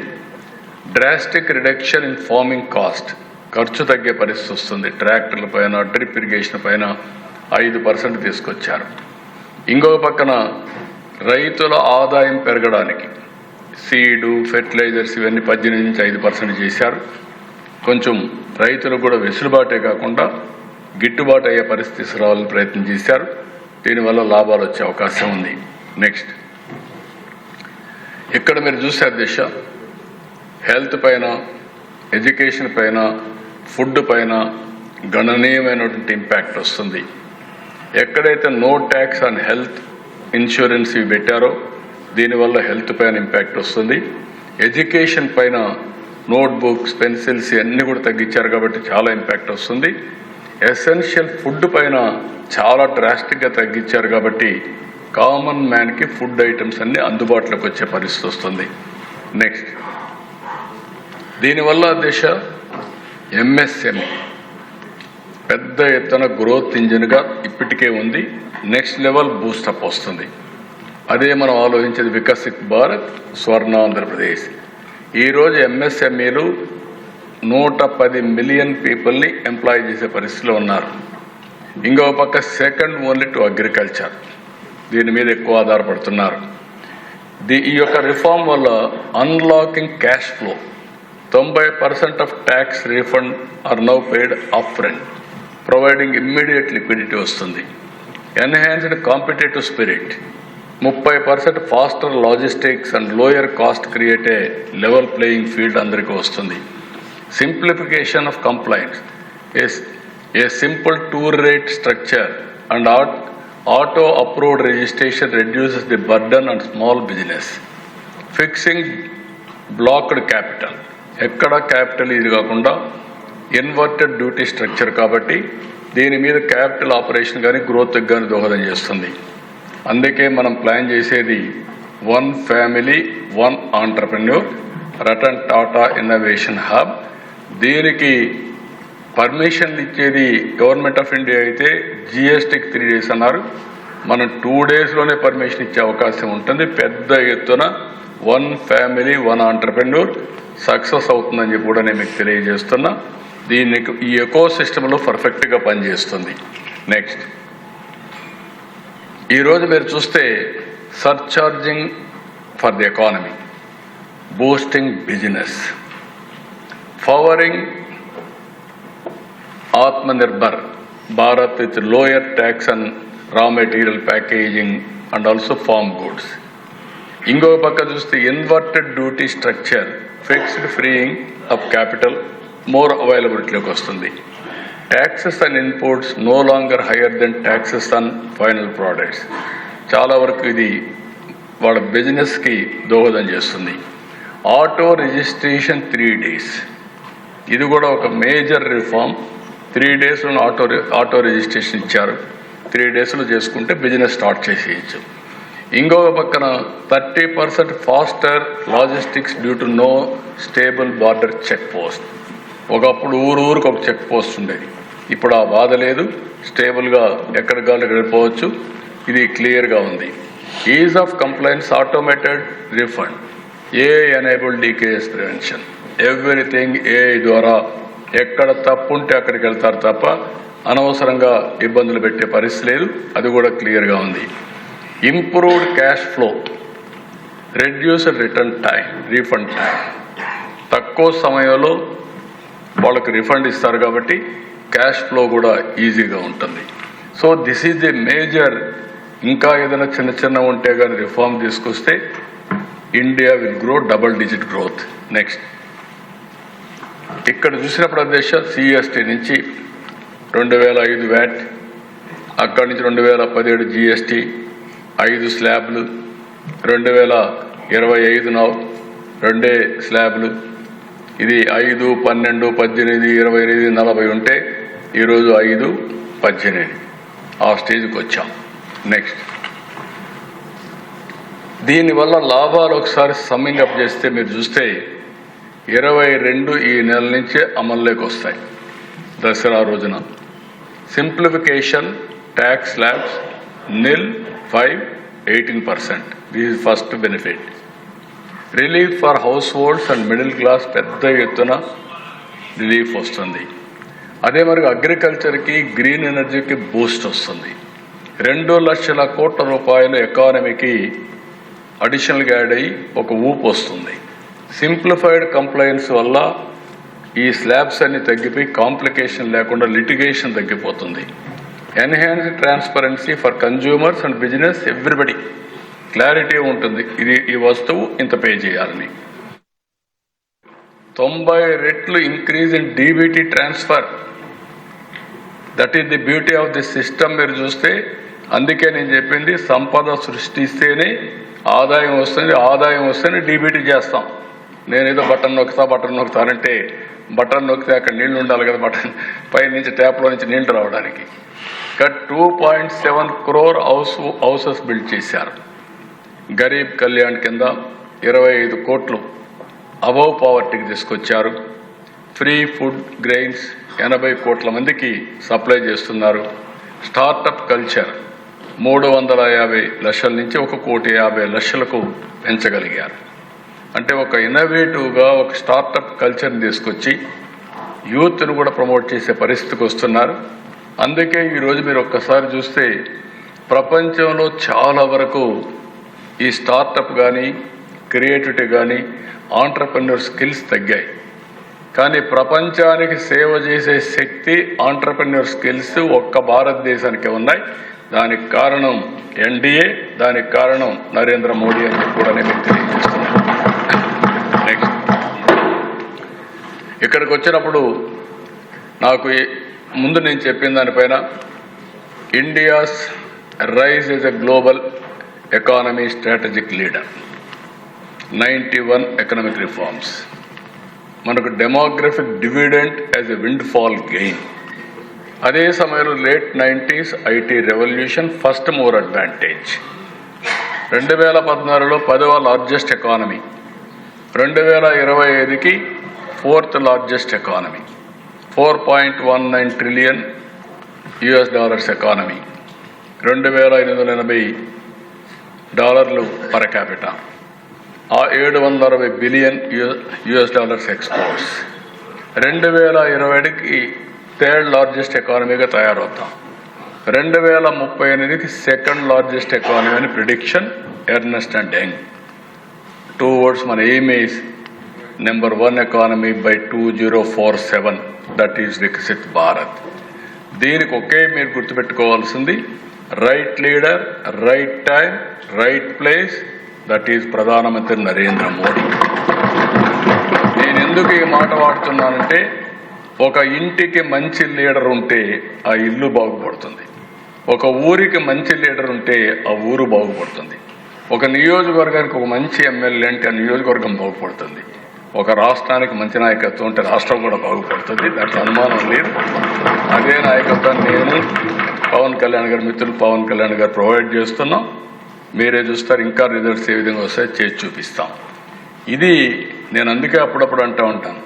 Drastic reduction in farming cost, ఖర్చు తగ్గే పరిస్థితి వస్తుంది. ట్రాక్టర్ల పైన, డ్రిప్ ఇరిగేషన్ పైన 5% తీసుకొచ్చారు. ఇంకొక పక్కన రైతుల ఆదాయం పెరగడానికి సీడు, ఫెర్టిలైజర్స్ ఇవన్నీ 18 నుంచి 5% చేశారు. కొంచెం రైతులకు కూడా వెసులుబాటే కాకుండా గిట్టుబాటు అయ్యే పరిస్థితి రావాలని ప్రయత్నం చేశారు. దీనివల్ల లాభాలు వచ్చే అవకాశం ఉంది. నెక్స్ట్, ఇక్కడ మీరు చూసే అధ్యక్ష, హెల్త్ పైన, ఎడ్యుకేషన్ పైన, ఫుడ్ పైన గణనీయమైనటువంటి ఇంపాక్ట్ వస్తుంది. ఎక్కడైతే no tax on health insurance ఇవి పెట్టారో దీనివల్ల హెల్త్ పైన ఇంపాక్ట్ వస్తుంది. ఎడ్యుకేషన్ పైన నోట్బుక్స్, పెన్సిల్స్ అన్నీ కూడా తగ్గించారు కాబట్టి చాలా ఇంపాక్ట్ వస్తుంది. ఎసెన్షియల్ ఫుడ్ పైన చాలా డ్రాస్టిక్గా తగ్గించారు కాబట్టి కామన్ మ్యాన్కి ఫుడ్ ఐటమ్స్ అన్నీ అందుబాటులోకి వచ్చే పరిస్థితి వస్తుంది. నెక్స్ట్, దీనివల్ల దేశ MSME పెద్ద ఎత్తున గ్రోత్ ఇంజిన్గా ఇప్పటికే ఉంది. నెక్స్ట్ లెవెల్ బూస్టప్ వస్తుంది. అదే మనం ఆలోచించేది వికసిత్ భారత్, స్వర్ణ ఆంధ్రప్రదేశ్. ఈరోజు MSMEలు 110 మిలియన్ పీపుల్ని ఎంప్లాయ్ చేసే పరిస్థితిలో ఉన్నారు. ఇంకో పక్క సెకండ్ ఓన్లీ టు అగ్రికల్చర్, దీని మీద ఎక్కువ ఆధారపడుతున్నారు. ఈ యొక్క రిఫార్మ్ వల్ల unlocking cash flow, 90% of tax refund are now paid up front, providing immediate liquidity వస్తుంది. Enhanced competitive spirit, 30% faster logistics and lower cost create a level playing field అందరికీ వస్తుంది. Simplification of complaints, a simple tour rate structure and auto approved registration reduces the burden on small business. Fixing blocked capital, ఎక్కడ capital ఇది కాకుండా inverted duty structure కాబట్టి దీని మీద capital operation కానీ growth కానీ దోహదం చేస్తుంది. అందుకే మనం ప్లాన్ చేసేది 1 family 1 entrepreneur Ratan Tata innovation hub. దీనికి పర్మిషన్ ఇచ్చేది గవర్నమెంట్ ఆఫ్ ఇండియా అయితే GSTకి 3 days అన్నారు. మనం 2 daysలోనే పర్మిషన్ ఇచ్చే అవకాశం ఉంటుంది. పెద్ద ఎత్తున 1 ఫ్యామిలీ 1 ఆంటర్ప్రెన్యూర్ సక్సెస్ అవుతుందని చెప్పి కూడా నేను మీకు తెలియజేస్తున్నా. దీనికి ఈ ఎకో సిస్టంలో పర్ఫెక్ట్గా పనిచేస్తుంది. నెక్స్ట్, ఈరోజు మీరు చూస్తే supercharging for the economy, boosting business, powering Atmanirbhar Bharat with lower tax and raw material packaging and also farm goods. ఇంకో పక్క చూస్తే inverted duty structure, fixed freeing of capital, more అవైలబిలిటీలోకి వస్తుంది. Taxes and inputs no longer higher than taxes on final products. చాలా వరకు ఇది వాళ్ళ బిజినెస్కి దోహదం చేస్తుంది. ఆటో రిజిస్ట్రేషన్ 3 days, ఇది కూడా ఒక మేజర్ రిఫార్మ్. 3 daysలో ఆటో రిజిస్ట్రేషన్ ఇచ్చారు. 3 daysలో చేసుకుంటే బిజినెస్ స్టార్ట్ చేసేయచ్చు. ఇంకొక పక్కన 30% faster logistics due to no stable border check post. ఒకప్పుడు ఊరికి ఒక చెక్ పోస్ట్ ఉండేది, ఇప్పుడు ఆ బాధ లేదు, స్టేబుల్గా ఎక్కడికి కావాలి వెళ్ళిపోవచ్చు. ఇది క్లియర్గా ఉంది. Is of complaints, automated refund, AI enabled DKS prevention, everything AI ద్వారా ఎక్కడ తప్పు ఉంటే అక్కడికి వెళ్తారు తప్ప అనవసరంగా ఇబ్బందులు పెట్టే పరిస్థితి లేదు. అది కూడా క్లియర్గా ఉంది. Improved cash flow, reduced return time, refund time, తక్కువ సమయంలో వాళ్ళకి రిఫండ్ ఇస్తారు కాబట్టి క్యాష్ ఫ్లో కూడా ఈజీగా ఉంటుంది. So this is the major. ఇంకా ఏదైనా చిన్న చిన్న ఉంటే కానీ రిఫార్మ్ తీసుకొస్తే India will grow double digit growth. Next ఇక్కడ చూసినప్పుడు అధ్యక్ష సిఎస్టీ నుంచి 2005 వ్యాట్, అక్కడి నుంచి 2017 జిఎస్టీ, 5 స్లాబ్లు, 2025 నౌ 2 స్లాబ్లు. ఇది 5, 12, 18, 25, 40 ఉంటే ఈరోజు 5, 18 ఆ స్టేజ్కి వచ్చాం. నెక్స్ట్ దీనివల్ల లాభాలు ఒకసారి సమ్మింగ్ అప్ చేస్తే మీరు చూస్తే 22 ఈ నెల నుంచే అమల్లోకి వస్తాయి. దసరా రోజున simplification, tax slabs nil 5, 18%. This is first benefit. Relief for house holds and middle class పెద్ద ఎత్తున రిలీఫ్ వస్తుంది. అదే మరి అగ్రికల్చర్కి, గ్రీన్ ఎనర్జీకి బూస్ట్ వస్తుంది. 2 లక్షల కోట్ల రూపాయలు ఎకానమీకి అడిషనల్గా యాడ్ అయ్యి ఒక ఊపు వస్తుంది. సింప్లిఫైడ్ కంప్లైన్స్ వల్ల ఈ స్లాబ్స్ అన్ని తగ్గిపోయి కాంప్లికేషన్ లేకుండా లిటిగేషన్ తగ్గిపోతుంది. Enhanced transparency for consumers and business, everybody clarity ఉంటుంది. ఈ వస్తువు ఇంత పే చేయాలని. 90 రెట్లు increase in DBT transfer. That is the beauty of the system. మీరు చూస్తే అందుకే నేను చెప్పింది, సంపద సృష్టిస్తేనే ఆదాయం వస్తుంది, ఆదాయం వస్తేనే డీబీటీ చేస్తాం. నేనేదో బటన్ నొక్కుతానంటే బటన్ నొక్కితే అక్కడ నీళ్లు ఉండాలి కదా, బటన్ పై నుంచి ట్యాప్లో నుంచి నీళ్లు రావడానికి. 2.7 crore హౌసెస్ బిల్డ్ చేశారు. గరీబ్ కళ్యాణ్ కింద 25 కోట్లు అబవ్ పావర్టీకి తీసుకొచ్చారు. ఫ్రీ ఫుడ్ గ్రెయిన్స్ 80 కోట్ల మందికి సప్లై చేస్తున్నారు. స్టార్టప్ కల్చర్ 350 లక్షల నుంచి 1,50,00,000కు పెంచగలిగారు. అంటే ఒక ఇన్నోవేటివ్గా ఒక స్టార్టప్ కల్చర్ని తీసుకొచ్చి యూత్ను కూడా ప్రమోట్ చేసే పరిస్థితికి వస్తున్నారు. అందుకే ఈరోజు మీరు ఒక్కసారి చూస్తే ప్రపంచంలో చాలా వరకు ఈ స్టార్టప్ కానీ, క్రియేటివిటీ కానీ, ఆంటర్ప్రెన్యూర్ స్కిల్స్ తగ్గాయి. కానీ ప్రపంచానికి సేవ చేసే శక్తి, ఆంటర్ప్రెన్యూర్ స్కిల్స్ ఒక్క భారతదేశానికి ఉన్నాయి. దానికి కారణం ఎన్డీఏ, దానికి కారణం నరేంద్ర మోడీ అని చెప్పి కూడా నేను తెలియజేస్తున్నాను. నెక్స్ట్ ఇక్కడికి వచ్చినప్పుడు నాకు ముందు నేను చెప్పిన దానిపైన India's rise as a global economy strategic leader, 91 economic reforms, మనకు demographic dividend as a windfall gain. అదే సమయంలో late 90s IT revolution, first mover advantage. 2016లో 10వ లార్జెస్ట్ ఎకానమీ, 2025కి 4th largest economy, $4.19 trillion economy, $2,880 per capita, ఆ $760 billion exports. 2020కి 3rd largest ఎకానమీగా తయారవుతాం. 2038కి 2nd లార్జెస్ట్ ఎకానమీ అని prediction Ernst and Young. 2 words మన aim is number 1 economy by 2047, that is Viksit Bharat. దీనికి ఒకే మీరు గుర్తుపెట్టుకోవాల్సింది, right leader, right time, right place, that is ప్రధానమంత్రి నరేంద్ర మోడీ. నేను ఎందుకు ఈ మాట వాడుతున్నానంటే, ఒక ఇంటికి మంచి లీడర్ ఉంటే ఆ ఇల్లు బాగుపడుతుంది, ఒక ఊరికి మంచి లీడర్ ఉంటే ఆ ఊరు బాగుపడుతుంది, ఒక నియోజకవర్గానికి ఒక మంచి ఎమ్మెల్యే అంటే ఆ నియోజకవర్గం బాగుపడుతుంది, ఒక రాష్ట్రానికి మంచి నాయకత్వం ఉంటే రాష్ట్రం కూడా బాగుపడుతుంది. దాంట్లో అనుమానం లేదు. అదే నాయకత్వాన్ని నేను, పవన్ కళ్యాణ్ గారు, మిత్రులు పవన్ కళ్యాణ్ గారు ప్రొవైడ్ చేస్తున్నాం. మీరే చూస్తారు ఇంకా రిజల్ట్స్ ఏ విధంగా వస్తాయో చేసి చూపిస్తాం. ఇది నేను అందుకే అప్పుడప్పుడు అంటూ ఉంటాను,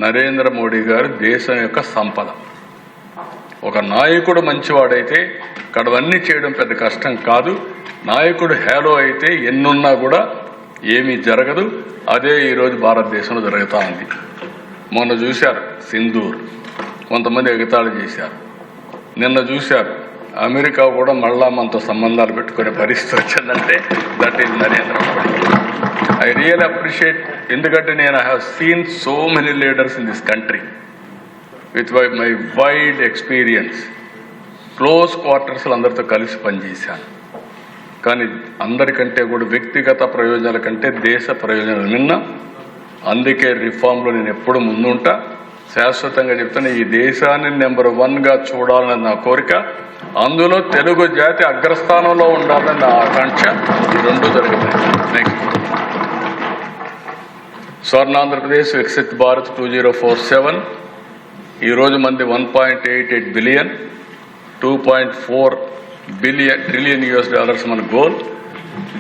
నరేంద్ర మోడీ గారు దేశం యొక్క సంపద. ఒక నాయకుడు మంచివాడైతే అక్కడవన్నీ చేయడం పెద్ద కష్టం కాదు. నాయకుడు హేలో అయితే ఎన్నున్నా కూడా ఏమీ జరగదు. అదే ఈరోజు భారతదేశంలో జరుగుతూ ఉంది. మొన్న చూశారు సింధూర్, కొంతమంది ఎగతాళి చేశారు. నిన్న చూశారు అమెరికా కూడా మళ్ళా మనతో సంబంధాలు పెట్టుకునే పరిస్థితి వచ్చిందంటే that is Narendra Modi. I real appreciate, ఎందుకంటే నేను I have seen so many leaders in this country with my wide experience. Close క్వార్టర్స్లో అందరితో కలిసి పనిచేశాను. కానీ అందరికంటే కూడా వ్యక్తిగత ప్రయోజనాల కంటే దేశ ప్రయోజనాలు నిన్న. అందుకే రిఫార్మ్లో నేను ఎప్పుడు ముందుంటా. శాశ్వతంగా చెప్తాను, ఈ దేశాన్ని నెంబర్ 1గా చూడాలని నా కోరిక. అందులో తెలుగు జాతి అగ్రస్థానంలో ఉండాలని నా ఆకాంక్ష. ఈ రెండు జరుగుతాయి. నెక్స్ట్, స్వర్ణాంధ్రప్రదేశ్ వికసిత్ భారత్ 2047 ఈరోజు మంది 1.88 బిలియన్, 2.4 ట్రిలియన్ US మన గోల్.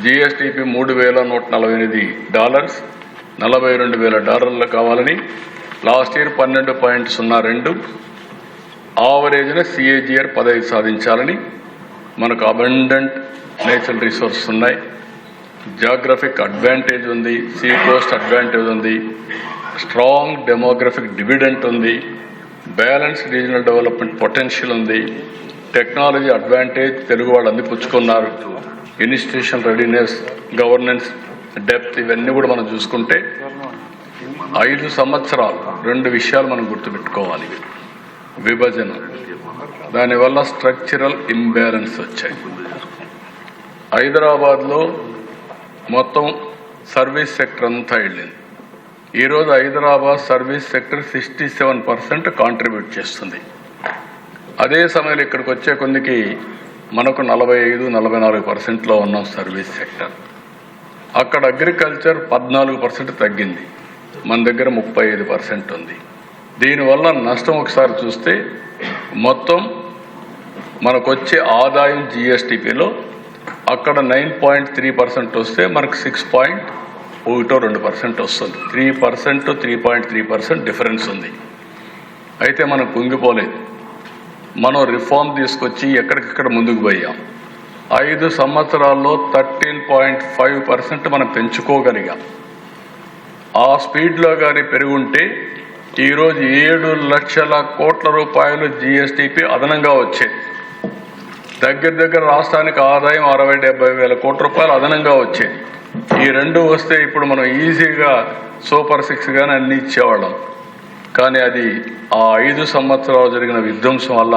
GSTP $3,148, $42,000 కావాలని. లాస్ట్ ఇయర్ 12.02, ఆవరేజ్న CAGR 15 సాధించాలని. మనకు అబండెంట్ నేచురల్ రిసోర్సెస్ ఉన్నాయి, జాగ్రఫిక్ అడ్వాంటేజ్ ఉంది, సీ కోస్ట్ అడ్వాంటేజ్ ఉంది, స్ట్రాంగ్ డెమోగ్రఫిక్ డివిడెంట్ ఉంది, బ్యాలెన్స్ రీజనల్ డెవలప్మెంట్ పొటెన్షియల్ ఉంది, టెక్నాలజీ అడ్వాంటేజ్ తెలుగు వాళ్ళు అందిపుచ్చుకున్నారు, ఇన్స్టిట్యూషన్ రెడీనెస్, గవర్నెన్స్ డెప్త్, ఇవన్నీ కూడా మనం చూసుకుంటే 5 సంవత్సరాలు 2 విషయాలు మనం గుర్తుపెట్టుకోవాలి. విభజన, దానివల్ల స్ట్రక్చరల్ ఇంబ్యాలెన్స్ వచ్చాయి. హైదరాబాద్లో మొత్తం సర్వీస్ సెక్టర్ అంతా వెళ్ళింది. ఈరోజు హైదరాబాద్ సర్వీస్ సెక్టర్ 67% కాంట్రిబ్యూట్ చేస్తుంది. అదే సమయంలో ఇక్కడికి వచ్చే కొన్నికి మనకు 45-44%లో ఉన్నాం సర్వీస్ సెక్టర్. అక్కడ అగ్రికల్చర్ 14% తగ్గింది, మన దగ్గర 35% ఉంది. దీనివల్ల నష్టం ఒకసారి చూస్తే మొత్తం మనకు వచ్చే ఆదాయం GSTPలో అక్కడ 9.3% వస్తే మనకు 6.12% వస్తుంది. 3% 3.3% డిఫరెన్స్ ఉంది. అయితే మనం కుంగిపోలేదు. మనం రిఫార్మ్ తీసుకొచ్చి ఎక్కడికక్కడ ముందుకు పోయాం. 5 సంవత్సరాల్లో 13.5% మనం పెంచుకోగలిగాం. ఆ స్పీడ్లో కానీ పెరుగుంటే ఈరోజు 7 లక్షల కోట్ల రూపాయలు GSTP అదనంగా వచ్చేది. దగ్గర రాష్ట్రానికి ఆదాయం 60-70 వేల కోట్ల రూపాయలు అదనంగా వచ్చేది. ఈ రెండు వస్తే ఇప్పుడు మనం ఈజీగా సూపర్ 6 కానీ అన్ని ఇచ్చేవాళ్ళం. కానీ అది ఆ 5 సంవత్సరాలు జరిగిన విధ్వంసం వల్ల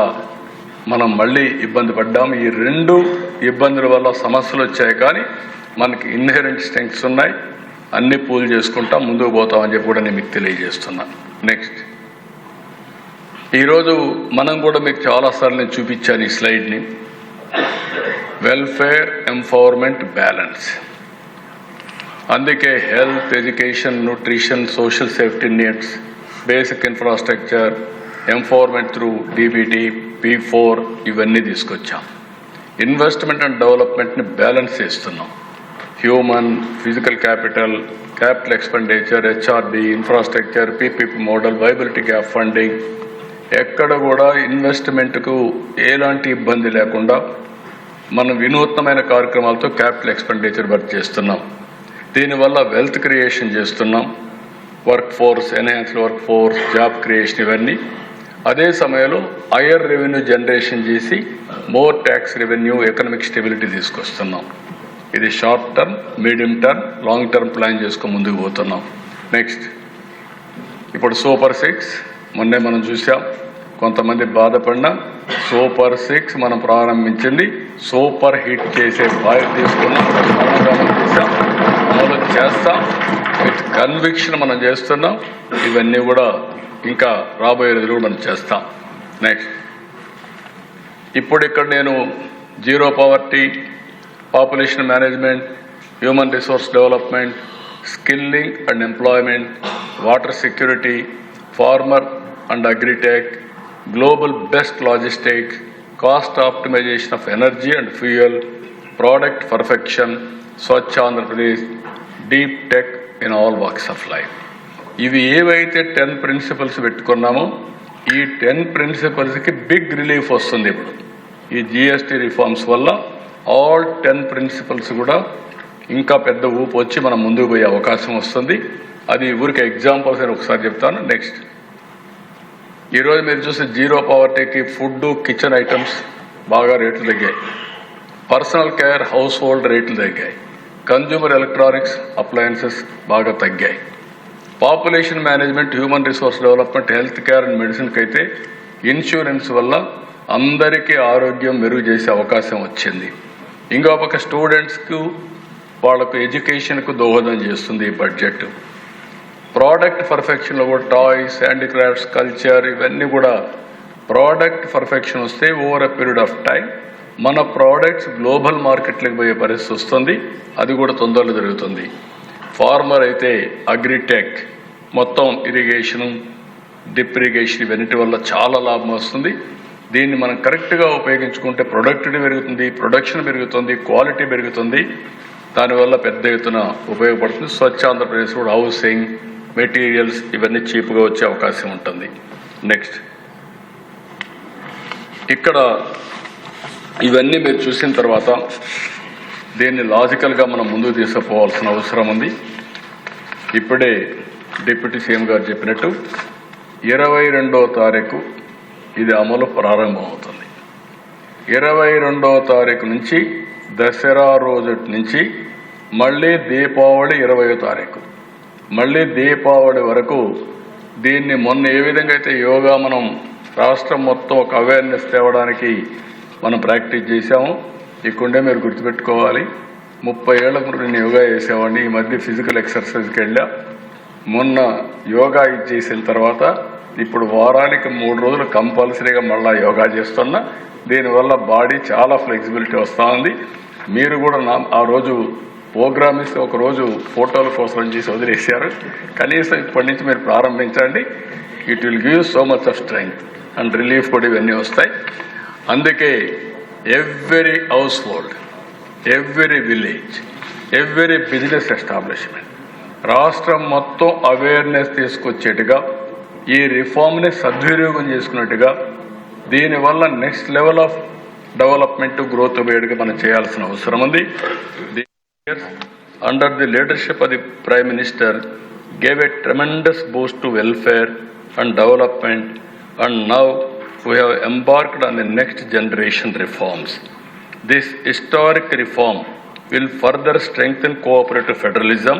మనం మళ్ళీ ఇబ్బంది పడ్డాము. ఈ 2 ఇబ్బందుల వల్ల సమస్యలు వచ్చాయి. కానీ మనకి ఇన్హెరెంట్ స్ట్రెంగ్త్స్ ఉన్నాయి, అన్ని పూల్ చేసుకుంటా ముందుకు పోతామని చెప్పి కూడా నేను మీకు తెలియజేస్తున్నాను. నెక్స్ట్, ఈరోజు మనం కూడా మీకు చాలాసార్లు నేను చూపించాను ఈ స్లైడ్ని. Welfare, empowerment, balance. అందుకే health, education, nutrition, social safety nets, basic infrastructure, empowerment through DBT, P4 ఇవన్నీ తీసుకొచ్చాం. ఇన్వెస్ట్మెంట్ అండ్ డెవలప్మెంట్ని బ్యాలెన్స్ చేస్తున్నాం. Human, physical capital expenditure, HRD, infrastructure, PPP model, viability gap funding, ఎక్కడ కూడా ఇన్వెస్ట్మెంట్కు ఎలాంటి ఇబ్బంది లేకుండా మనం వినూత్నమైన కార్యక్రమాలతో క్యాపిటల్ ఎక్స్పెండిచర్ వర్క్ చేస్తున్నాం. దీనివల్ల వెల్త్ క్రియేషన్ చేస్తున్నాం. Work force, enhanced work force, job creation ఇవన్నీ. అదే సమయంలో హైయర్ రెవెన్యూ జనరేషన్ చేసి more tax revenue, economic stability తీసుకొస్తున్నాం. ఇది short term, medium term, long term plan చేసుకొని ముందుకు పోతున్నాం. నెక్స్ట్, ఇప్పుడు సూపర్ 6 మొన్నే మనం చూసాం. కొంతమంది బాధపడిన సూపర్ 6 మనం ప్రారంభించింది సూపర్ హిట్ చేసే బాధ్యత తీసుకున్నాం, చేసాం, అమలు చేస్తాం. విత్ కన్విక్షన్ మనం చేస్తున్నాం. ఇవన్నీ కూడా ఇంకా రాబోయే రోజులు మనం చేస్తాం. నెక్స్ట్, ఇప్పుడు ఇక్కడ నేను zero poverty, population management, human resource development, skilling and employment, water security, farmer and agritech, global best logistics, cost optimisation of energy and fuel, product perfection, Swachh Andhra Pradesh, deep tech in all walks of life. ఇవి ఏవైతే 10 principles పెట్టుకున్నామో ఈ 10 ప్రిన్సిపల్స్కి big relief వస్తుంది. ఇప్పుడు ఈ GST reforms వల్ల all 10 principles కూడా ఇంకా పెద్ద ఊపు వచ్చి మనం ముందుకు పోయే అవకాశం వస్తుంది. అది ఊరికి ఎగ్జాంపుల్స్ అని ఒకసారి చెప్తాను. నెక్స్ట్, ఈరోజు మీరు చూస్తే జీరో పవర్టీకి ఫుడ్, కిచెన్ ఐటమ్స్ బాగా రేట్లు తగ్గాయి. పర్సనల్ కేర్, హౌస్ హోల్డ్ రేట్లు తగ్గాయి. కన్జ్యూమర్ ఎలక్ట్రానిక్స్, అప్లయన్సెస్ బాగా తగ్గాయి. Population management, human resource development, health care and మెడిసిన్కి అయితే ఇన్సూరెన్స్ వల్ల అందరికీ ఆరోగ్యం మెరుగు చేసే అవకాశం వచ్చింది. ఇంకో పక్క స్టూడెంట్స్కు వాళ్ళకు ఎడ్యుకేషన్కు దోహదం చేస్తుంది ఈ బడ్జెట్. ప్రోడక్ట్ పర్ఫెక్షన్లో కూడా టాయ్స్, హ్యాండీక్రాఫ్ట్స్, కల్చర్ ఇవన్నీ కూడా ప్రోడక్ట్ పర్ఫెక్షన్ వస్తే over a period of time మన ప్రోడక్ట్స్ గ్లోబల్ మార్కెట్లకు పోయే పరిస్థితి వస్తుంది. అది కూడా తొందరలో జరుగుతుంది. ఫార్మర్ అయితే అగ్రిటెక్, మొత్తం ఇరిగేషను, డ్రిప్ ఇరిగేషన్ ఇవన్నిటి వల్ల చాలా లాభం వస్తుంది. దీన్ని మనం కరెక్ట్గా ఉపయోగించుకుంటే ప్రొడక్టివిటీ పెరుగుతుంది, ప్రొడక్షన్ పెరుగుతుంది, క్వాలిటీ పెరుగుతుంది. దానివల్ల పెద్ద ఎత్తున ఉపయోగపడుతుంది. స్వచ్ఛ ఆంధ్రప్రదేశ్ కూడా హౌసింగ్, మెటీరియల్స్ ఇవన్నీ చీప్గా వచ్చే అవకాశం ఉంటుంది. నెక్స్ట్, ఇక్కడ ఇవన్నీ మీరు చూసిన తర్వాత దీన్ని లాజికల్గా మనం ముందుకు తీసుకుపోవాల్సిన అవసరం ఉంది. ఇప్పుడే డిప్యూటీ సీఎం గారు చెప్పినట్టు 22వ తారీఖు ఇది అమలు ప్రారంభమవుతుంది. 22వ తారీఖు నుంచి దసరా రోజు నుంచి మళ్ళీ దీపావళి 20వ తారీఖు, మళ్ళీ దీపావళి వరకు దీన్ని మొన్న ఏ విధంగా అయితే యోగా మనం రాష్ట్రం మొత్తం ఒక అవేర్నెస్ తేవడానికి మనం ప్రాక్టీస్ చేశాము. ఇక్కడే మీరు గుర్తుపెట్టుకోవాలి, 30 ఏళ్ల ముందు నేను యోగా చేసేవాడిని. ఈ మధ్య ఫిజికల్ ఎక్సర్సైజ్కి వెళ్ళా. మొన్న యోగా చేసిన తర్వాత ఇప్పుడు వారానికి 3 రోజులు కంపల్సరీగా మళ్ళీ యోగా చేస్తున్నా. దీనివల్ల బాడీ చాలా ఫ్లెక్సిబిలిటీ వస్తూ ఉంది. మీరు కూడా ఆ రోజు ప్రోగ్రామ్ ఇస్తే ఒక రోజు ఫోటోల కోసం చేసి వదిలేశారు. కనీసం ఇప్పటి నుంచి మీరు ప్రారంభించండి. It will give so much of strength and relief కూడా ఇవన్నీ వస్తాయి. అందుకే every household, every village, every business establishment రాష్ట్రం మొత్తం అవేర్నెస్ తీసుకొచ్చేట్టుగా ఈ రిఫార్మ్ని సద్వినియోగం చేసుకున్నట్టుగా దీనివల్ల next level of development, growth వేడుగా మనం చేయాల్సిన అవసరం ఉంది. Under the leadership of the Prime Minister gave a tremendous boost to welfare and development, and now we have embarked on the next generation reforms. This historic reform will further strengthen cooperative federalism,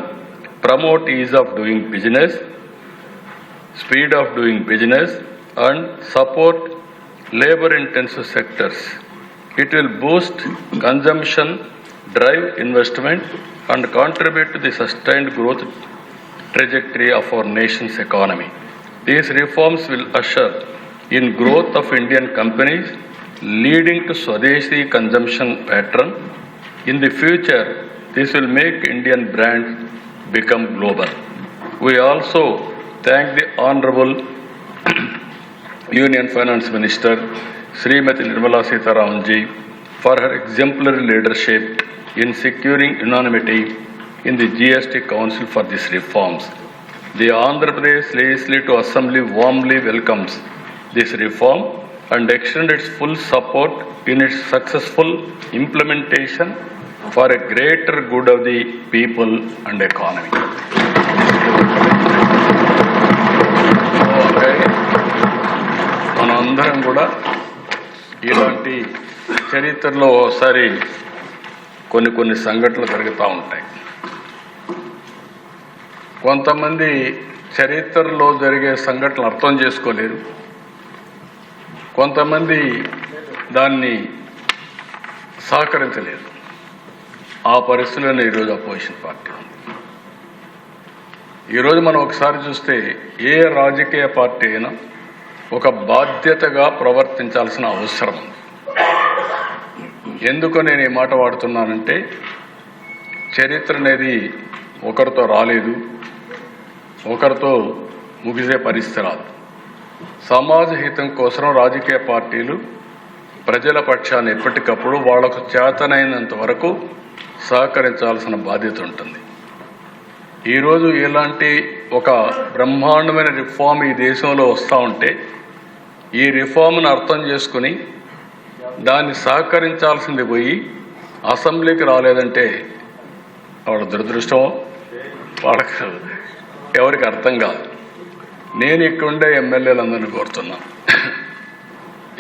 promote ease of doing business, speed of doing business, and support labor-intensive sectors. It will boost consumption, drive investment, and contribute to the sustained growth trajectory of our nation's economy. These reforms will usher in growth of Indian companies, leading to Swadeshi consumption pattern. In the future, this will make Indian brands become global. We also thank the Honorable Union Finance Minister Srimati Nirmala Sitharaman ji for her exemplary leadership in securing unanimity in the GST Council for these reforms. The Andhra Pradesh Legislative Assembly warmly welcomes this reform and extends its full support in its successful implementation for a greater good of the people and economy. మనందరం కూడా ఇలాంటి చరిత్రలో ఒకసారి కొన్ని సంఘటనలు జరుగుతూ ఉంటాయి. కొంతమంది చరిత్రలో జరిగే సంఘటనలు అర్థం చేసుకోలేరు, కొంతమంది దాన్ని సహకరించలేరు. ఆ పరిస్థితుల్లోనే ఈరోజు అపోజిషన్ పార్టీ ఉంది. ఈరోజు మనం ఒకసారి చూస్తే ఏ రాజకీయ పార్టీ అయినా ఒక బాధ్యతగా ప్రవర్తించాల్సిన అవసరం ఉంది. ఎందుకు నేను ఈ మాట వాడుతున్నానంటే, చరిత్ర అనేది ఒకరితో రాలేదు, ఒకరితో ముగిసే పరిస్థితి రాదు. సమాజ హితం కోసం రాజకీయ పార్టీలు ప్రజల పక్షాన్ని ఎప్పటికప్పుడు వాళ్లకు చేతనైనంత వరకు సహకరించాల్సిన బాధ్యత ఉంటుంది. ఈరోజు ఇలాంటి ఒక బ్రహ్మాండమైన రిఫార్మ్ ఈ దేశంలో వస్తూ ఉంటే ఈ రిఫార్మ్ను అర్థం చేసుకుని దాన్ని సహకరించాల్సింది పోయి అసెంబ్లీకి రాలేదంటే వాళ్ళ దురదృష్టం, వాళ్ళకు ఎవరికి అర్థం కాదు. నేను ఇక్కడుండే ఎమ్మెల్యేలందరినీ కోరుతున్నా,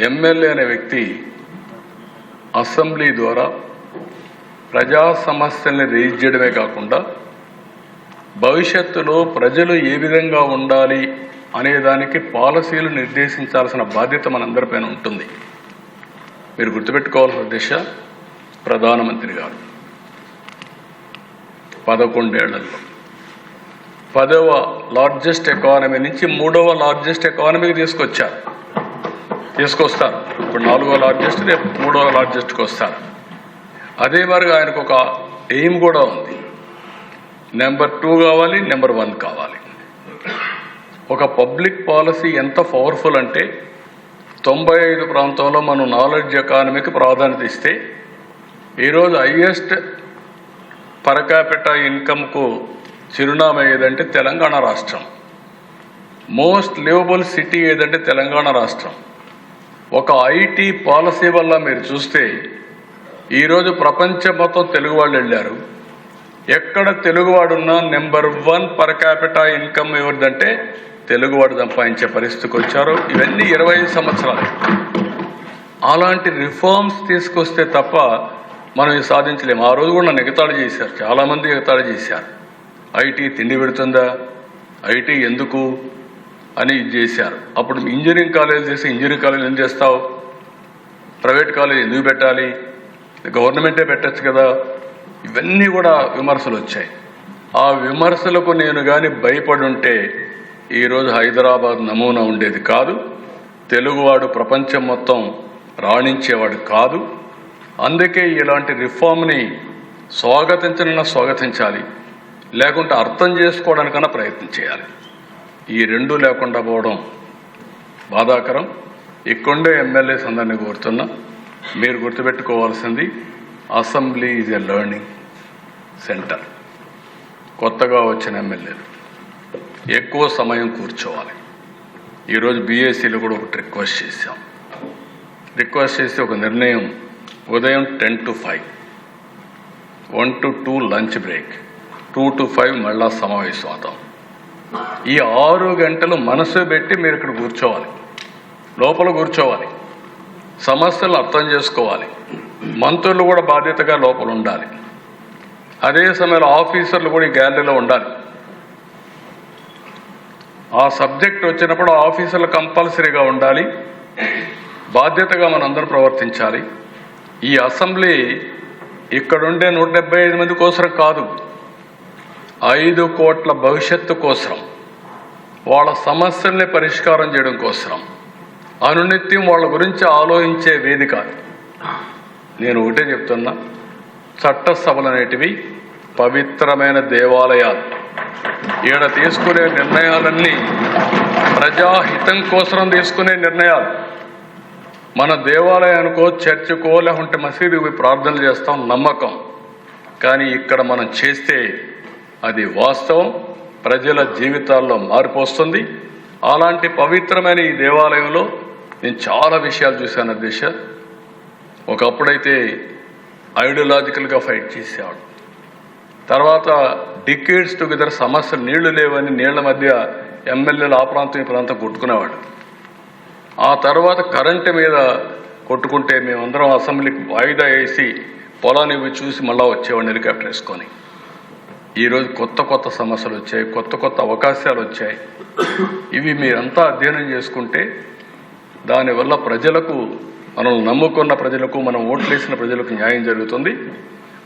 ఎమ్మెల్యే అనే వ్యక్తి అసెంబ్లీ ద్వారా ప్రజా సమస్యల్ని రేజ్ చేయడమే కాకుండా భవిష్యత్తులో ప్రజలు ఏ విధంగా ఉండాలి అనేదానికి పాలసీలు నిర్దేశించాల్సిన బాధ్యత మనందరిపైన ఉంటుంది. మీరు గుర్తుపెట్టుకోవాల్సిన దిశ, ప్రధానమంత్రి గారు 11 ఏళ్లలో 10వ లార్జెస్ట్ ఎకానమీ నుంచి 3వ లార్జెస్ట్ ఎకానమీకి తీసుకొస్తారు. ఇప్పుడు 4వ లార్జెస్ట్, రేపు 3వ లార్జెస్ట్కి వస్తారు. అదే మరి ఆయనకు ఒక ఎయిమ్ కూడా ఉంది, నెంబర్ 2 కావాలి, నెంబర్ 1 కావాలి. ఒక పబ్లిక్ పాలసీ ఎంత పవర్ఫుల్ అంటే 95 ప్రాంతంలో మనం నాలెడ్జ్ ఎకానమీకి ప్రాధాన్యత ఇస్తే ఈరోజు హైయెస్ట్ పర్ క్యాపిటా ఇన్కమ్కు చిరునామా ఏదంటే తెలంగాణ రాష్ట్రం. మోస్ట్ లివబుల్ సిటీ ఏదంటే తెలంగాణ రాష్ట్రం. ఒక ఐటీ పాలసీ వల్ల మీరు చూస్తే ఈరోజు ప్రపంచం మొత్తం తెలుగు వాళ్ళు వెళ్ళారు. ఎక్కడ తెలుగువాడున్నా నెంబర్ 1 పర్ క్యాపిటా ఇన్కమ్ ఎవరిదంటే తెలుగువాడు సంపాదించే పరిస్థితికి వచ్చారు. ఇవన్నీ 25 సంవత్సరాలు. అలాంటి రిఫార్మ్స్ తీసుకొస్తే తప్ప మనం ఇది సాధించలేము. ఆ రోజు కూడా నన్ను ఎగతాళి చేశారు, చాలామంది ఎగతాళి చేశారు. ఐటీ తిండి పెడుతుందా, ఐటీ ఎందుకు అని ఇది చేశారు. అప్పుడు ఇంజనీరింగ్ కాలేజ్ చేసి ఇంజనీరింగ్ కాలేజ్ ఎందుకు చేస్తావు, ప్రైవేట్ కాలేజ్ ఎందుకు పెట్టాలి, గవర్నమెంటే పెట్టచ్చు కదా, ఇవన్నీ కూడా విమర్శలు వచ్చాయి. ఆ విమర్శలకు నేను కానీ భయపడి ఉంటే ఈరోజు హైదరాబాద్ నమూనా ఉండేది కాదు, తెలుగువాడు ప్రపంచం మొత్తం రాణించేవాడు కాదు. అందుకే ఇలాంటి రిఫార్మ్ని స్వాగతించాలి, లేకుంటే అర్థం చేసుకోవడానికన్నా ప్రయత్నం చేయాలి. ఈ రెండూ లేకుండా పోవడం బాధాకరం. ఇక్కడే ఎమ్మెల్యేస్ అందరినీ కోరుతున్నా, మీరు గుర్తుపెట్టుకోవాల్సింది assembly is a learning centre. కొత్తగా వచ్చిన ఎమ్మెల్యేలు ఎక్కువ సమయం కూర్చోవాలి. ఈరోజు బీఏసీలో కూడా ఒకటి రిక్వెస్ట్ చేసి ఒక నిర్ణయం, ఉదయం 10 to 5, 1 to 2 lunch break, 2 to 5 మళ్ళా సమావేశం అవుతాం. ఈ 6 గంటలు మనసు పెట్టి మీరు ఇక్కడ కూర్చోవాలి, లోపల కూర్చోవాలి, సమస్యలను అర్థం చేసుకోవాలి. మంత్రులు కూడా బాధ్యతగా లోపల ఉండాలి. అదే సమయంలో ఆఫీసర్లు కూడా ఈ గ్యాలరీలో ఉండాలి. ఆ సబ్జెక్ట్ వచ్చినప్పుడు ఆఫీసర్లు కంపల్సరీగా ఉండాలి, బాధ్యతగా మనందరం ప్రవర్తించాలి. ఈ అసెంబ్లీ ఇక్కడుండే 175 మంది కోసం కాదు, 5 కోట్ల భవిష్యత్తు కోసం, వాళ్ళ సమస్యల్ని పరిష్కారం చేయడం కోసం, అనునిత్యం వాళ్ళ గురించి ఆలోచించే వేదిక. నేను ఒకటే చెప్తున్నా, చట్టసభలు అనేటివి పవిత్రమైన దేవాలయాలు. ఈడ తీసుకునే నిర్ణయాలన్నీ ప్రజాహితం కోసం తీసుకునే నిర్ణయాలు. మన దేవాలయానికో, చర్చికో, లేకుంటే మసీదుకి ప్రార్థనలు చేస్తాం, నమ్మకం. కానీ ఇక్కడ మనం చేస్తే అది వాస్తవం, ప్రజల జీవితాల్లో మార్పు వస్తుంది. అలాంటి పవిత్రమైన ఈ దేవాలయంలో నేను చాలా విషయాలు చూశాను అధ్యక్ష. ఒకప్పుడైతే ఐడియాలజికల్గా ఫైట్ చేసేవాడు, తర్వాత డికేడ్స్ టుగెదర్ సమస్యలు, నీళ్లు లేవని నీళ్ల మధ్య ఎమ్మెల్యేలు ఆ ప్రాంతం ఈ ప్రాంతం కొట్టుకునేవాడు. ఆ తర్వాత కరెంటు మీద కొట్టుకుంటే మేమందరం అసెంబ్లీకి వాయిదా వేసి పొలాన్ని చూసి మళ్ళా వచ్చేవాడిని హెలికాప్టర్ వేసుకొని. ఈరోజు కొత్త సమస్యలు వచ్చాయి, కొత్త అవకాశాలు వచ్చాయి. ఇవి మీరంతా అధ్యయనం చేసుకుంటే దానివల్ల ప్రజలకు, మనం నమ్ముకున్న ప్రజలకు, మనం ఓట్లేసిన ప్రజలకు న్యాయం జరుగుతుంది.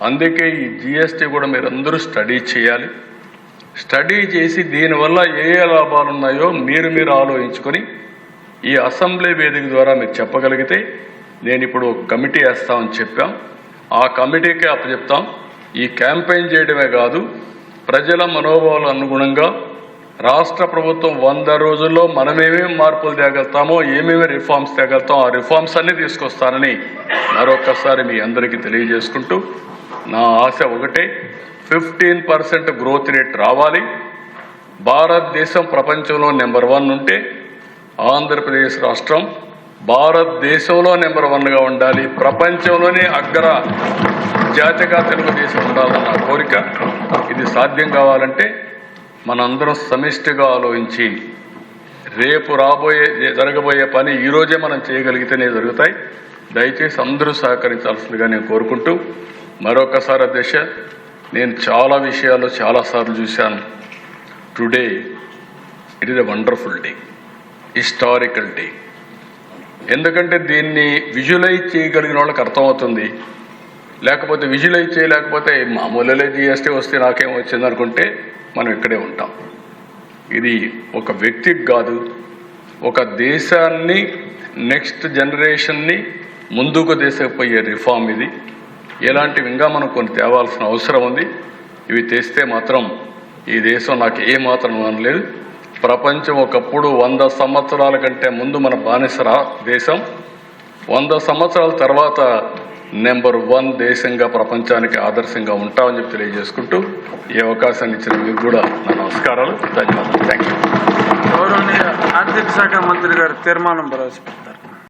అందుకే ఈ జిఎస్టీ కూడా మీరందరూ స్టడీ చేయాలి. స్టడీ చేసి దీనివల్ల ఏ లాభాలు ఉన్నాయో మీరు ఆలోచించుకొని ఈ అసెంబ్లీ వేదిక ద్వారా మీరు చెప్పగలిగితే, నేను ఇప్పుడు ఒక కమిటీ వేస్తామని చెప్పాం, ఆ కమిటీకే అప్పచెప్తాం. ఈ క్యాంపెయిన్ చేయడమే కాదు, ప్రజల మనోభావాలు అనుగుణంగా రాష్ట్ర ప్రభుత్వం 100 రోజుల్లో మనమేమేమి మార్పులు తేగలుగుతామో, ఏమేమి రిఫార్మ్స్ తేగలుగుతామో ఆ రిఫార్మ్స్ అన్ని తీసుకొస్తానని మరొకసారి మీ అందరికీ తెలియజేసుకుంటూ, నా ఆశ ఒకటే, 15% గ్రోత్ రేట్ రావాలి. భారతదేశం ప్రపంచంలో నెంబర్ 1 ఉంటే ఆంధ్రప్రదేశ్ రాష్ట్రం భారతదేశంలో నెంబర్ 1గా ఉండాలి. ప్రపంచంలోనే అగ్ర జాతిగా తెలుగుదేశం ఉండాలన్న కోరిక. ఇది సాధ్యం కావాలంటే మనందరం సమిష్టిగా ఆలోచించి రేపు జరగబోయే పని ఈరోజే మనం చేయగలిగితేనే జరుగుతాయి. దయచేసి అందరూ సహకరించాల్సిందిగా నేను కోరుకుంటూ, మరొకసారి అధ్యక్ష, నేను చాలా విషయాల్లో చాలాసార్లు చూశాను. Today it is a wonderful day, historical day. ఎందుకంటే దీన్ని విజువలైజ్ చేయగలిగిన వాళ్ళకి అర్థమవుతుంది. లేకపోతే విజువలైజ్ చేయలేకపోతే మామూలులే జిఎస్టీ వస్తే నాకేం వచ్చింది అనుకుంటే మనం ఇక్కడే ఉంటాం. ఇది ఒక వ్యక్తికి కాదు, ఒక దేశాన్ని, నెక్స్ట్ జనరేషన్ని ముందుకు తీసుకుపోయే రిఫార్మ్ ఇది. ఇలాంటివి ఇంకా మనం కొన్ని తేవాల్సిన అవసరం ఉంది. ఇవి తెస్తే మాత్రం ఈ దేశం నాకు ఏమాత్రం అనలేదు. ప్రపంచం ఒకప్పుడు 100 సంవత్సరాల కంటే ముందు మన బానిస దేశం, 100 సంవత్సరాల తర్వాత నెంబర్ 1 దేశంగా ప్రపంచానికి ఆదర్శంగా ఉంటామని చెప్పి తెలియజేసుకుంటూ ఈ అవకాశాన్ని ఇచ్చిన మీకు కూడా నా నమస్కారాలు, ధన్యవాదాలు. Thank you. గౌరవనీయ ఆర్థిక శాఖ మంత్రి గారు తీర్మానం ప్రవేశపెట్టారు.